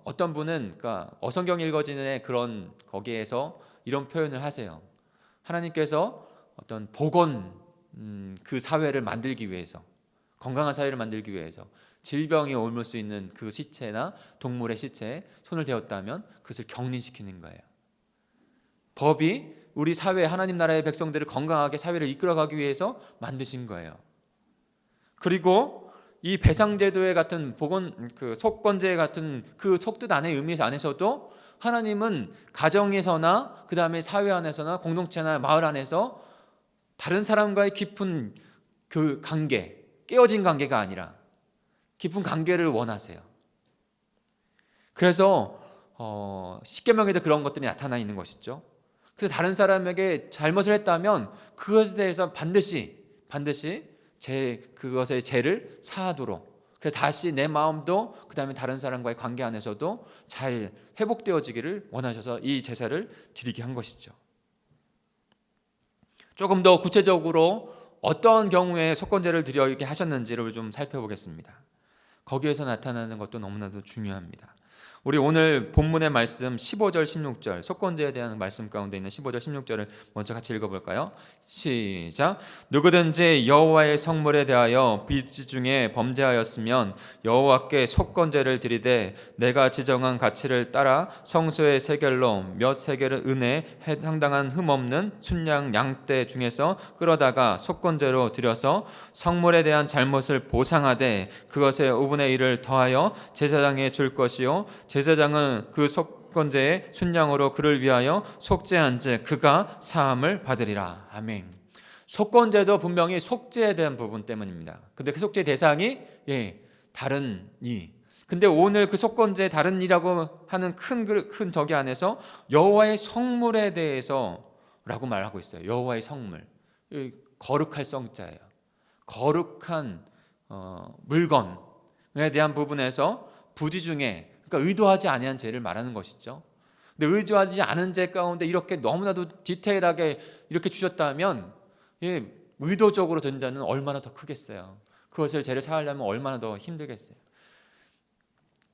어떤 분은, 그러니까 어성경 읽어지는 그런 거기에서 이런 표현을 하세요. 하나님께서 어떤 그 사회를 만들기 위해서, 건강한 사회를 만들기 위해서 질병이 옮을 수 있는 그 시체나 동물의 시체에 손을 대었다면 그것을 격리시키는 거예요. 법이 우리 사회, 하나님 나라의 백성들을 건강하게 사회를 이끌어가기 위해서 만드신 거예요. 그리고 이 배상제도의 같은 그 속건제 같은 그 속뜻 안의 의미 안에서도 하나님은 가정에서나 그 다음에 사회 안에서나 공동체나 마을 안에서 다른 사람과의 깊은 그 관계, 깨어진 관계가 아니라 깊은 관계를 원하세요. 그래서 십계명에도 그런 것들이 나타나 있는 것이죠. 그래서 다른 사람에게 잘못을 했다면 그것에 대해서 반드시 그것의 죄를 사하도록, 그래서 다시 내 마음도 그 다음에 다른 사람과의 관계 안에서도 잘 회복되어지기를 원하셔서 이 제사를 드리게 한 것이죠. 조금 더 구체적으로 어떤 경우에 속건제를 드리게 하셨는지를 좀 살펴보겠습니다. 거기에서 나타나는 것도 너무나도 중요합니다. 우리 오늘 본문의 말씀 15절 16절, 속건제에 대한 말씀 가운데 있는 15절 16절을 먼저 같이 읽어볼까요? 시작. 누구든지 여호와의 성물에 대하여 빚 중에 범죄하였으면 여호와께 속건제를 드리되 내가 지정한 가치를 따라 성소의 세겔로 몇 세겔은 은에 상당한 흠없는 순양 양떼 중에서 끌어다가 속건제로 드려서 성물에 대한 잘못을 보상하되 그것의 5분의 1을 더하여 제사장에 줄 것이요 제사장은 그 속건제의 순양으로 그를 위하여 속죄한즉 그가 사함을 받으리라. 아멘. 속건제도 분명히 속죄에 대한 부분 때문입니다. 근데 그 속죄 대상이 다른 이. 근데 오늘 그 속건제 다른 이라고 하는 큰 저기 안에서 여호와의 성물에 대해서라고 말하고 있어요. 여호와의 성물, 거룩할 성자예요. 거룩한 물건에 대한 부분에서 부지 중에, 그러니까 의도하지 아니한 죄를 말하는 것이죠. 근데 의도하지 않은 죄 가운데 이렇게 너무나도 디테일하게 이렇게 주셨다면 의도적으로 전자는 얼마나 더 크겠어요. 그것을 죄를 사하려면 얼마나 더 힘들겠어요.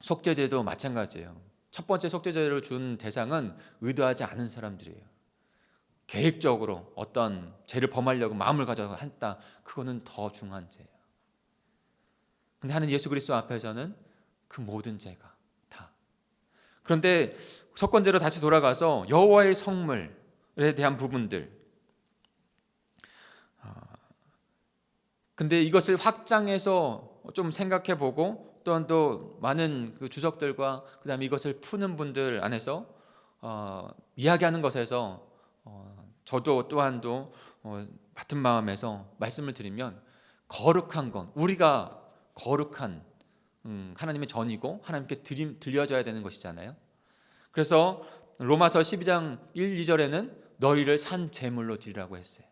속죄제도 마찬가지예요. 첫 번째 속죄제를 준 대상은 의도하지 않은 사람들이에요. 계획적으로 어떤 죄를 범하려고 마음을 가져서 했다. 그거는 더 중한 죄예요. 근데 하는 예수 그리스도 앞에서는 그 모든 죄가 다. 그런데 속건제로 다시 돌아가서 여호와의 성물에 대한 부분들. 근데 이것을 확장해서 좀 생각해보고 또한 또 많은 그 주석들과 그다음에 이것을 푸는 분들 안에서 이야기하는 것에서 저도 또한도 같은 마음에서 말씀을 드리면 거룩한 건 우리가 거룩한 하나님의 전이고 하나님께 들려져야 되는 것이잖아요. 그래서 로마서 12장 1, 2절에는 너희를 산 제물로 드리라고 했어요.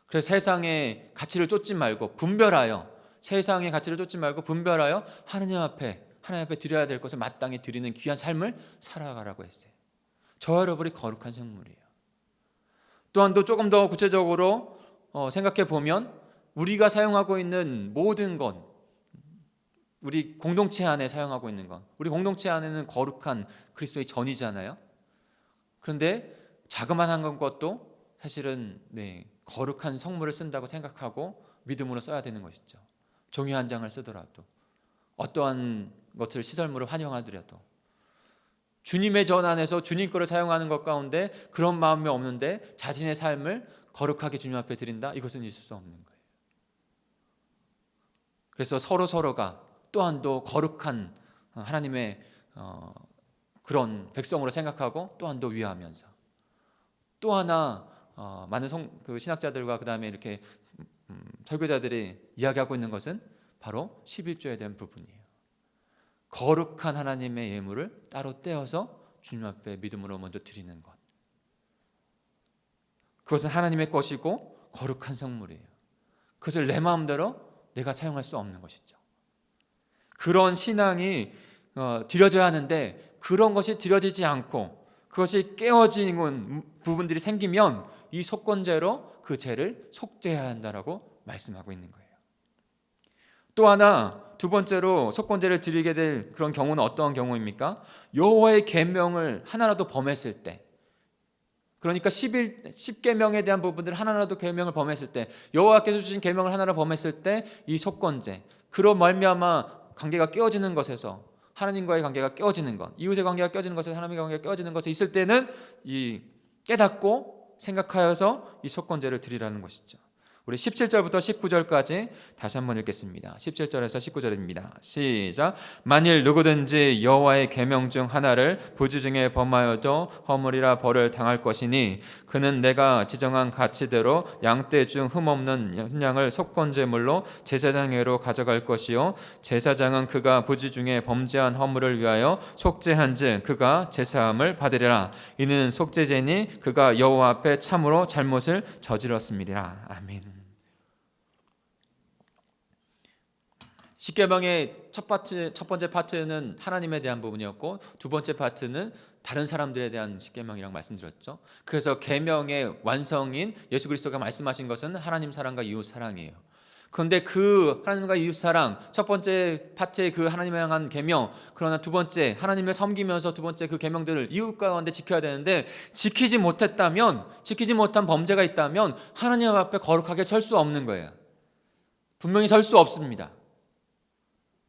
그래서 세상의 가치를 쫓지 말고 분별하여, 세상의 가치를 쫓지 말고 분별하여 하나님 앞에 드려야 될 것을 마땅히 드리는 귀한 삶을 살아가라고 했어요. 저와 여러분이 거룩한 성물이에요. 또한 또 조금 더 구체적으로 생각해 보면 우리가 사용하고 있는 모든 것, 우리 공동체 안에 사용하고 있는 것, 우리 공동체 안에는 거룩한 그리스도의 전이잖아요. 그런데 자그마한 것도 사실은 거룩한 성물을 쓴다고 생각하고 믿음으로 써야 되는 것이죠. 종이 한 장을 쓰더라도, 어떠한 것을 시설물을 환영하더라도 주님의 전 안에서 주님 거를 사용하는 것 가운데 그런 마음이 없는데 자신의 삶을 거룩하게 주님 앞에 드린다? 이것은 있을 수 없는 거예요. 그래서 서로가 또한 또 거룩한 하나님의 그런 백성으로 생각하고 또한 또 위하면서 또 하나 많은 신학자들과 그 다음에 이렇게 설교자들이 이야기하고 있는 것은 바로 11조에 대한 부분이에요. 거룩한 하나님의 예물을 따로 떼어서 주님 앞에 믿음으로 먼저 드리는 것. 그것은 하나님의 것이고 거룩한 성물이에요. 그것을 내 마음대로 내가 사용할 수 없는 것이죠. 그런 신앙이 드려져야 하는데 그런 것이 드려지지 않고 그것이 깨어지는 부분들이 생기면 이 속건제로 그 죄를 속죄해야 한다라고 말씀하고 있는 거예요. 또 하나 두 번째로 속건제를 드리게 될 그런 경우는 어떤 경우입니까? 여호와의 계명을 하나라도 범했을 때, 그러니까 10계명에 대한 부분들 하나라도 계명을 범했을 때, 여호와께서 주신 계명을 하나라도 범했을 때 이 속건제, 그로 말미암아 관계가 깨어지는 것에서 하나님과의 관계가 깨어지는 것, 이웃의 관계가 깨어지는 것에서 하나님의 관계가 깨어지는 것에 있을 때는 이 깨닫고 생각하여서 이 속건제를 드리라는 것이죠. 우리 17절부터 19절까지 다시 한번 읽겠습니다. 17절에서 19절입니다. 시작. 만일 누구든지 여호와의 계명 중 하나를 부주 중에 범하여도 허물이라 벌을 당할 것이니 그는 내가 지정한 가치대로 양떼 중 흠없는 흠양을 속건제물로 제사장에게로 가져갈 것이요 제사장은 그가 부주 중에 범죄한 허물을 위하여 속죄한즉 그가 제사함을 받으리라. 이는 속죄제니 그가 여호와 앞에 참으로 잘못을 저질렀음이라. 아멘. 십계명의 첫 번째 파트는 하나님에 대한 부분이었고 두 번째 파트는 다른 사람들에 대한 십계명이라고 말씀드렸죠. 그래서 계명의 완성인 예수 그리스도가 말씀하신 것은 하나님 사랑과 이웃 사랑이에요. 그런데 그 하나님과 이웃 사랑, 첫 번째 파트의 그 하나님에 향한 계명, 그러나 두 번째 하나님을 섬기면서 두 번째 그 계명들을 이웃 가운데 지켜야 되는데 지키지 못한 범죄가 있다면 하나님 앞에 거룩하게 설 수 없는 거예요. 분명히 설 수 없습니다.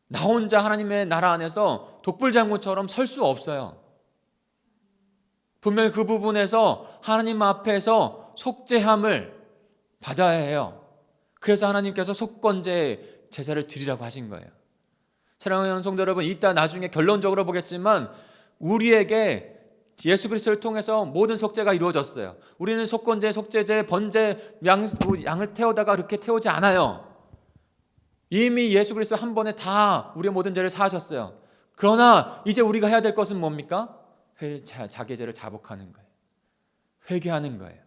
나 혼자 하나님의 나라 안에서 독불장군처럼 설 수 없어요. 분명히 그 부분에서 하나님 앞에서 속죄함을 받아야 해요. 그래서 하나님께서 속건제 제사를 드리라고 하신 거예요. 사랑하는 성도 여러분, 이따 나중에 결론적으로 보겠지만 우리에게 예수 그리스도를 통해서 모든 속죄가 이루어졌어요. 우리는 속건제, 속죄제, 번제, 양을 태우다가 그렇게 태우지 않아요. 이미 예수 그리스도 한 번에 다 우리의 모든 죄를 사하셨어요. 그러나 이제 우리가 해야 될 것은 뭡니까? 자기의 죄를 자복하는 거예요. 회개하는 거예요.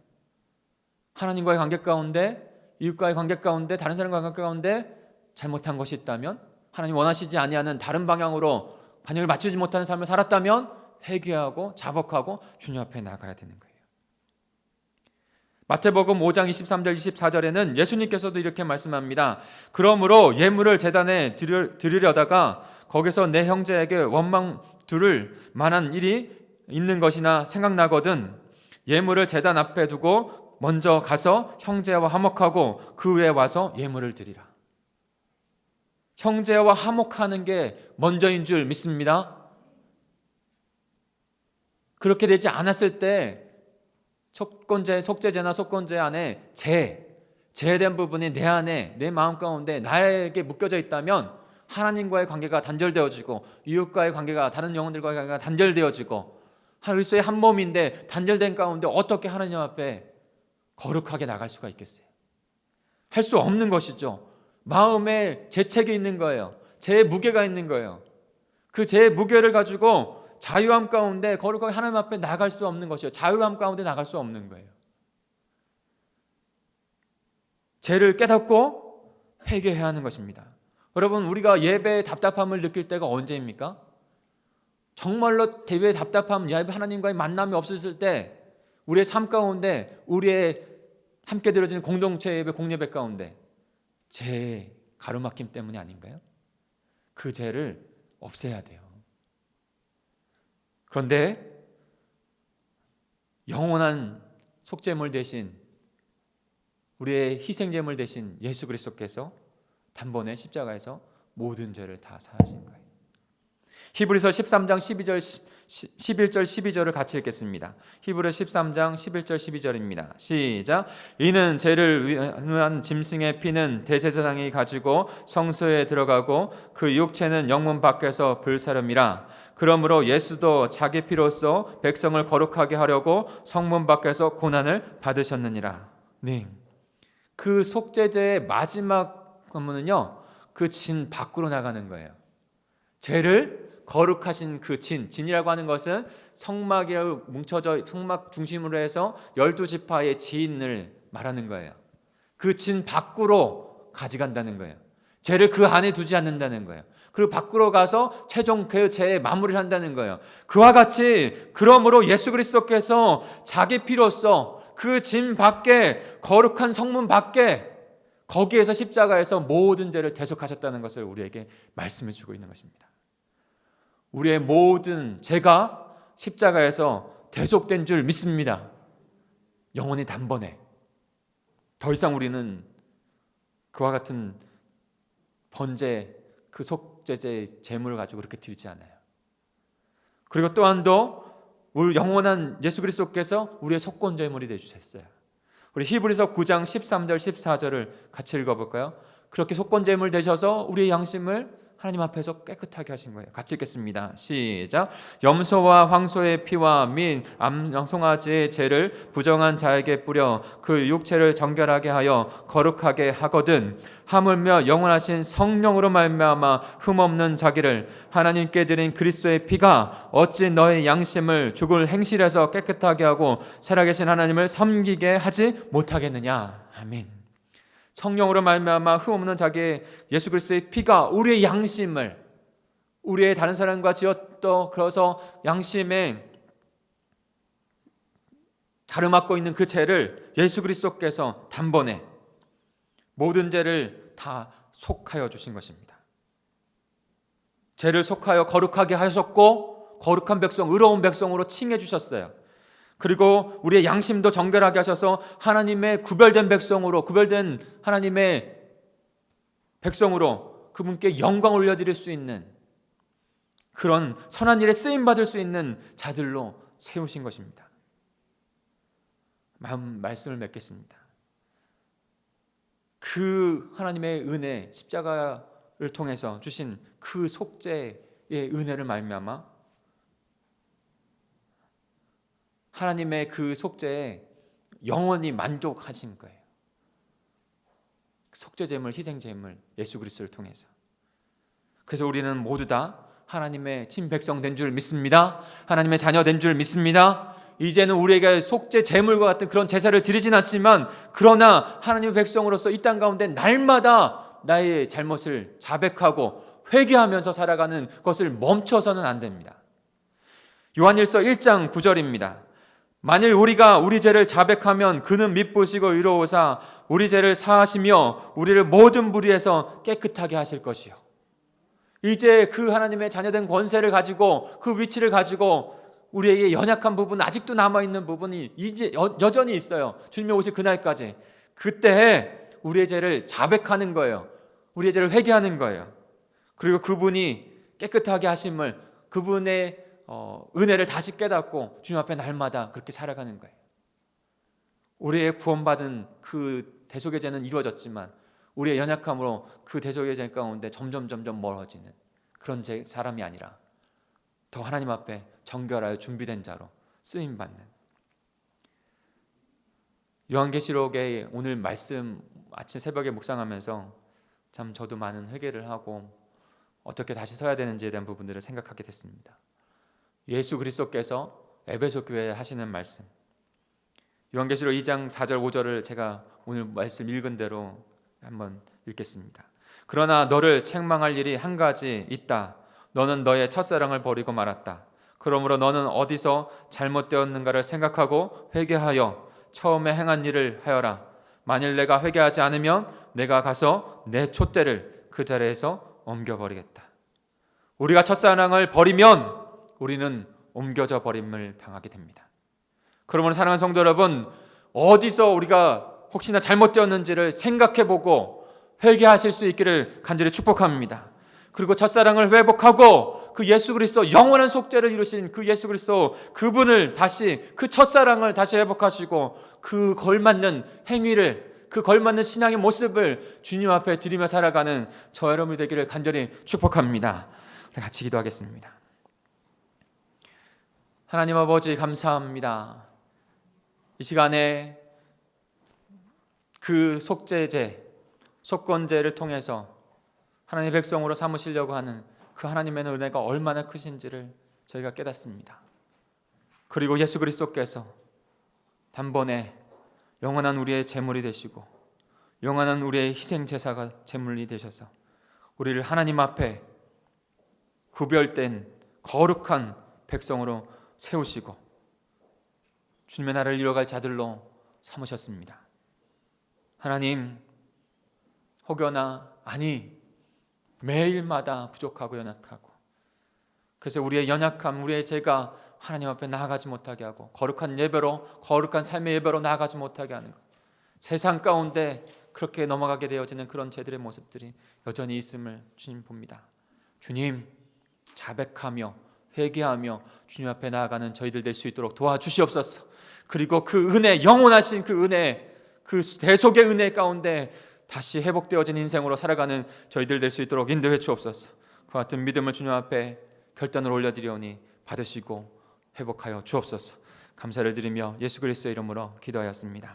하나님과의 관계 가운데, 이웃과의 관계 가운데, 다른 사람과의 관계 가운데 잘못한 것이 있다면, 하나님 원하시지 아니하는 다른 방향으로 반영을 맞추지 못하는 삶을 살았다면 회개하고 자복하고 주님 앞에 나가야 되는 거예요. 마태복음 5장 23절 24절에는 예수님께서도 이렇게 말씀합니다. 그러므로 예물을 제단에 드리려다가 거기서 내 형제에게 원망 두를 만한 일이 있는 것이나 생각나거든 예물을 제단 앞에 두고 먼저 가서 형제와 화목하고 그 후에 와서 예물을 드리라. 형제와 화목하는 게 먼저인 줄 믿습니다. 그렇게 되지 않았을 때 속건제, 속죄제나 속건제 안에 죄에 대한 부분이 내 안에, 내 마음 가운데 나에게 묶여져 있다면 하나님과의 관계가 단절되어지고 이웃과의 관계가, 다른 영혼들과의 관계가 단절되어지고 그리스도의 한 몸인데 단절된 가운데 어떻게 하나님 앞에 거룩하게 나갈 수가 있겠어요? 할 수 없는 것이죠. 마음에 죄책이 있는 거예요. 죄의 무게가 있는 거예요. 그 죄의 무게를 가지고 자유함 가운데 거룩하게 하나님 앞에 나갈 수 없는 것이요. 자유함 가운데 나갈 수 없는 거예요. 죄를 깨닫고 회개해야 하는 것입니다. 여러분, 우리가 예배의 답답함을 느낄 때가 언제입니까? 정말로 예배의 답답함, 예배 하나님과의 만남이 없었을 때 우리의 삶 가운데, 우리의 함께 드려지는 공동체 예배, 공예배 가운데 죄의 가로막힘 때문이 아닌가요? 그 죄를 없애야 돼요. 그런데 영원한 속죄물 대신, 우리의 희생제물 대신 예수 그리스도께서 단번에 십자가에서 모든 죄를 다 사하신 거예요. 히브리서 13장 11절 12절을 같이 읽겠습니다. 히브리서 13장 11절 12절입니다. 시작. 이는 죄를 위한 짐승의 피는 대제사장이 가지고 성소에 들어가고 그 육체는 영문 밖에서 불사름이라. 그러므로 예수도 자기 피로써 백성을 거룩하게 하려고 성문 밖에서 고난을 받으셨느니라. 네. 그 속죄제의 마지막 관문은요, 그 진 밖으로 나가는 거예요. 죄를 거룩하신 그 진이라고 하는 것은 성막이라고 뭉쳐져 성막 중심으로 해서 12지파의 진을 말하는 거예요. 그 진 밖으로 가져간다는 거예요. 죄를 그 안에 두지 않는다는 거예요. 그리고 밖으로 가서 최종 그 죄에 마무리를 한다는 거예요. 그와 같이 그러므로 예수 그리스도께서 자기 피로써 그 진 밖에, 거룩한 성문 밖에, 거기에서 십자가에서 모든 죄를 대속하셨다는 것을 우리에게 말씀해 주고 있는 것입니다. 우리의 모든 죄가 십자가에서 대속된 줄 믿습니다. 영원히 단번에. 더 이상 우리는 그와 같은 번제, 그 속죄제 제물을 가지고 그렇게 드리지 않아요. 그리고 또한 더 우리 영원한 예수 그리스도께서 우리의 속건제물이 되주셨어요. 우리 히브리서 9장 13절 14절을 같이 읽어볼까요? 그렇게 속건제물 되셔서 우리의 양심을 하나님 앞에서 깨끗하게 하신 거예요. 같이 읽겠습니다. 시작. 염소와 황소의 피와 및 암송아지의 죄를 부정한 자에게 뿌려 그 육체를 정결하게 하여 거룩하게 하거든 하물며 영원하신 성령으로 말미암아 흠없는 자기를 하나님께 드린 그리스도의 피가 어찌 너의 양심을 죽을 행실에서 깨끗하게 하고 살아계신 하나님을 섬기게 하지 못하겠느냐. 아멘. 성령으로 말미암아 흠없는 자기의 예수 그리스도의 피가 우리의 양심을, 우리의 다른 사람과 지었던 그래서 양심에 가름막고 있는 그 죄를 예수 그리스도께서 단번에 모든 죄를 다 속하여 주신 것입니다. 죄를 속하여 거룩하게 하셨고 거룩한 백성, 의로운 백성으로 칭해 주셨어요. 그리고 우리의 양심도 정결하게 하셔서 하나님의 구별된 백성으로, 구별된 하나님의 백성으로 그분께 영광 올려드릴 수 있는 그런 선한 일에 쓰임받을 수 있는 자들로 세우신 것입니다. 말씀을 맺겠습니다. 그 하나님의 은혜, 십자가를 통해서 주신 그 속죄의 은혜를 말미암아 하나님의 그 속죄에 영원히 만족하신 거예요. 속죄제물, 희생제물, 예수 그리스도를 통해서. 그래서 우리는 모두 다 하나님의 친백성 된 줄 믿습니다. 하나님의 자녀 된 줄 믿습니다. 이제는 우리에게 속죄제물과 같은 그런 제사를 드리진 않지만 그러나 하나님의 백성으로서 이 땅 가운데 날마다 나의 잘못을 자백하고 회개하면서 살아가는 것을 멈춰서는 안 됩니다. 요한일서 1장 9절입니다. 만일 우리가 우리 죄를 자백하면 그는 미쁘시고 의로우사 우리 죄를 사하시며 우리를 모든 불의에서 깨끗하게 하실 것이요. 이제 그 하나님의 자녀된 권세를 가지고 그 위치를 가지고 우리에게 연약한 부분, 아직도 남아있는 부분이 이제 여전히 있어요. 주님이 오실 그날까지. 그때 우리의 죄를 자백하는 거예요. 우리의 죄를 회개하는 거예요. 그리고 그분이 깨끗하게 하심을, 그분의 은혜를 다시 깨닫고 주님 앞에 날마다 그렇게 살아가는 거예요. 우리의 구원받은 그 대속의 죄는 이루어졌지만 우리의 연약함으로 그 대속의 죄 가운데 점점 멀어지는 그런 사람이 아니라 더 하나님 앞에 정결하여 준비된 자로 쓰임받는. 요한계시록의 오늘 말씀 아침 새벽에 묵상하면서 참 저도 많은 회개를 하고 어떻게 다시 서야 되는지에 대한 부분들을 생각하게 됐습니다. 예수 그리스도께서 에베소 교회에 하시는 말씀, 요한계시록 2장 4절 5절을 제가 오늘 말씀 읽은 대로 한번 읽겠습니다. 그러나 너를 책망할 일이 한 가지 있다. 너는 너의 첫사랑을 버리고 말았다. 그러므로 너는 어디서 잘못되었는가를 생각하고 회개하여 처음에 행한 일을 하여라. 만일 내가 회개하지 않으면 내가 가서 내 촛대를 그 자리에서 옮겨버리겠다. 우리가 첫사랑을 버리면 우리는 옮겨져 버림을 당하게 됩니다. 그러므로 사랑하는 성도 여러분, 어디서 우리가 혹시나 잘못되었는지를 생각해보고 회개하실 수 있기를 간절히 축복합니다. 그리고 첫사랑을 회복하고 그 예수 그리스도, 영원한 속죄를 이루신 그 예수 그리스도, 그분을 다시, 그 첫사랑을 다시 회복하시고 그 걸맞는 행위를, 그 걸맞는 신앙의 모습을 주님 앞에 드리며 살아가는 저 여러분이 되기를 간절히 축복합니다. 우리 같이 기도하겠습니다. 하나님 아버지, 감사합니다. 이 시간에 그 속죄제, 속건제를 통해서 하나님의 백성으로 삼으시려고 하는 그 하나님의 은혜가 얼마나 크신지를 저희가 깨닫습니다. 그리고 예수 그리스도께서 단번에 영원한 우리의 제물이 되시고 영원한 우리의 희생 제사가 제물이 되셔서 우리를 하나님 앞에 구별된 거룩한 백성으로 세우시고 주님의 나라를 이뤄갈 자들로 삼으셨습니다. 하나님, 혹여나 매일마다 부족하고 연약하고, 그래서 우리의 연약함, 우리의 죄가 하나님 앞에 나아가지 못하게 하고 거룩한 예배로, 거룩한 삶의 예배로 나아가지 못하게 하는 것, 세상 가운데 그렇게 넘어가게 되어지는 그런 죄들의 모습들이 여전히 있음을 주님 봅니다. 주님, 자백하며 회개하며 주님 앞에 나아가는 저희들 될 수 있도록 도와주시옵소서. 그리고 그 은혜, 영원하신 그 은혜, 그 대속의 은혜 가운데 다시 회복되어진 인생으로 살아가는 저희들 될 수 있도록 인도해 주옵소서. 그와 같은 믿음을 주님 앞에 결단을 올려드리오니 받으시고 회복하여 주옵소서. 감사를 드리며 예수 그리스도의 이름으로 기도하였습니다.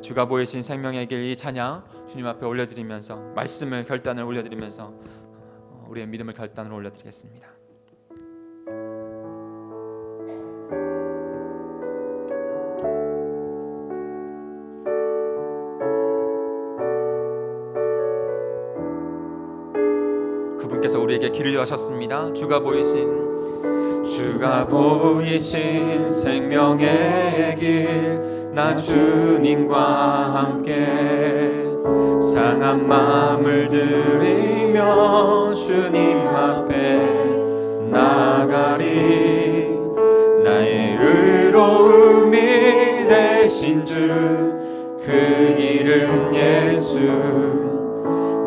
주가 보이신 생명의 길 이 찬양 주님 앞에 올려드리면서 말씀을 결단을 올려드리면서 우리의 믿음을 결단을 올려드리겠습니다. 그분께서 우리에게 길을 여셨습니다. 주가 보이신 생명의 길 나 주님과 함께 상한 마음을 들이며 주님 앞에 나가리. 나의 의로움이 되신 주 그 이름 예수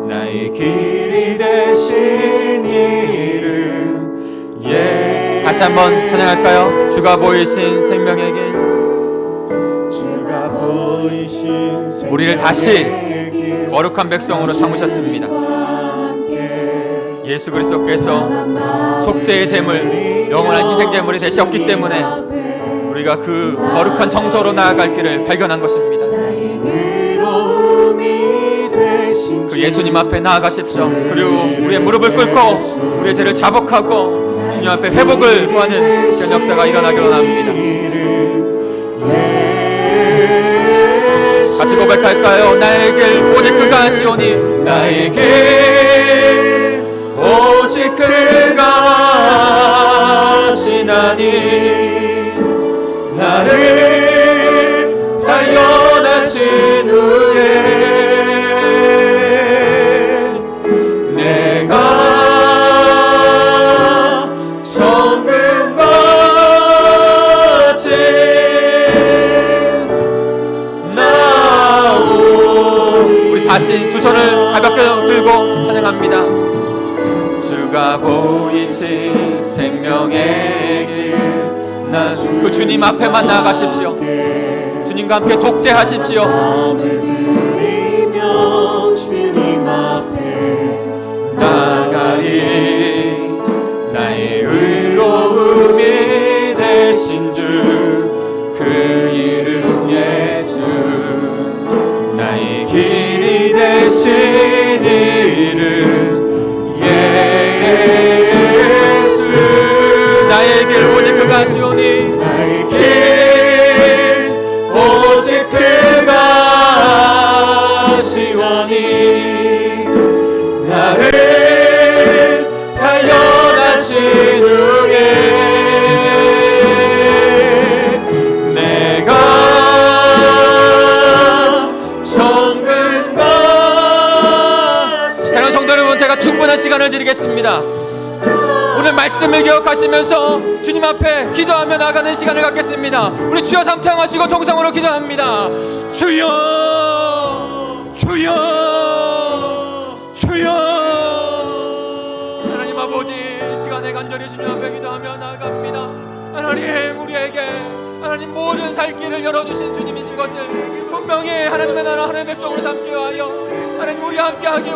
나의 길이 되신 이름 다시 한번 찬양할까요? 주가 보이신 생명의 길 주가 보이신 우리를 다시 거룩한 백성으로 삼으셨습니다. 예수 그리스도께서 속죄의 제물, 영원한 희생 제물이 되셨기 때문에 우리가 그 거룩한 성소로 나아갈 길을 발견한 것입니다. 그 예수님 앞에 나아가십시오. 그리고 우리의 무릎을 꿇고 우리의 죄를 자복하고 주님 앞에 회복을 구하는 그런 역사가 일어나기로 합니다. 같이 고백할까요? 나의 길 오직 그가 하시오니 나의 길 오직 그가 하시나니 나를 단련하신 후에 내가 정금같이 우리 다시 두 손을 가볍게 들고 찬양합니다. 주가 보이신 생명의 길 나 그 주님 앞에만 나아가십시오. 주님과 함께 독대하십시오. 주님 앞에 나가리. 나의 의로움이 되신 주 그 이름 예수 나의 길이 되신 이름 예수 나의 길 오직 그가 하시오니 나의 길 오직 그가 하시오니 나를 단련하신 후에 내가 정금같이 사랑하는 성도 여러분, 제가 충분한 시간을 드리겠습니다. 오늘 말씀을 기억하시면서 주님 앞에 기도하며 나가는 시간을 갖겠습니다. 우리 주여 삼창하시고 통성으로 기도합니다. 주여 주여 주여. 하나님 아버지, 시간에 간절히 주님 앞에 기도하며 나아갑니다. 하나님, 우리에게 하나님 모든 살 길을 열어주신 주님이신 것을 분명히 하나님의 나라 하나님의 백성으로 삼게 하여 하나님 우리 함께 하게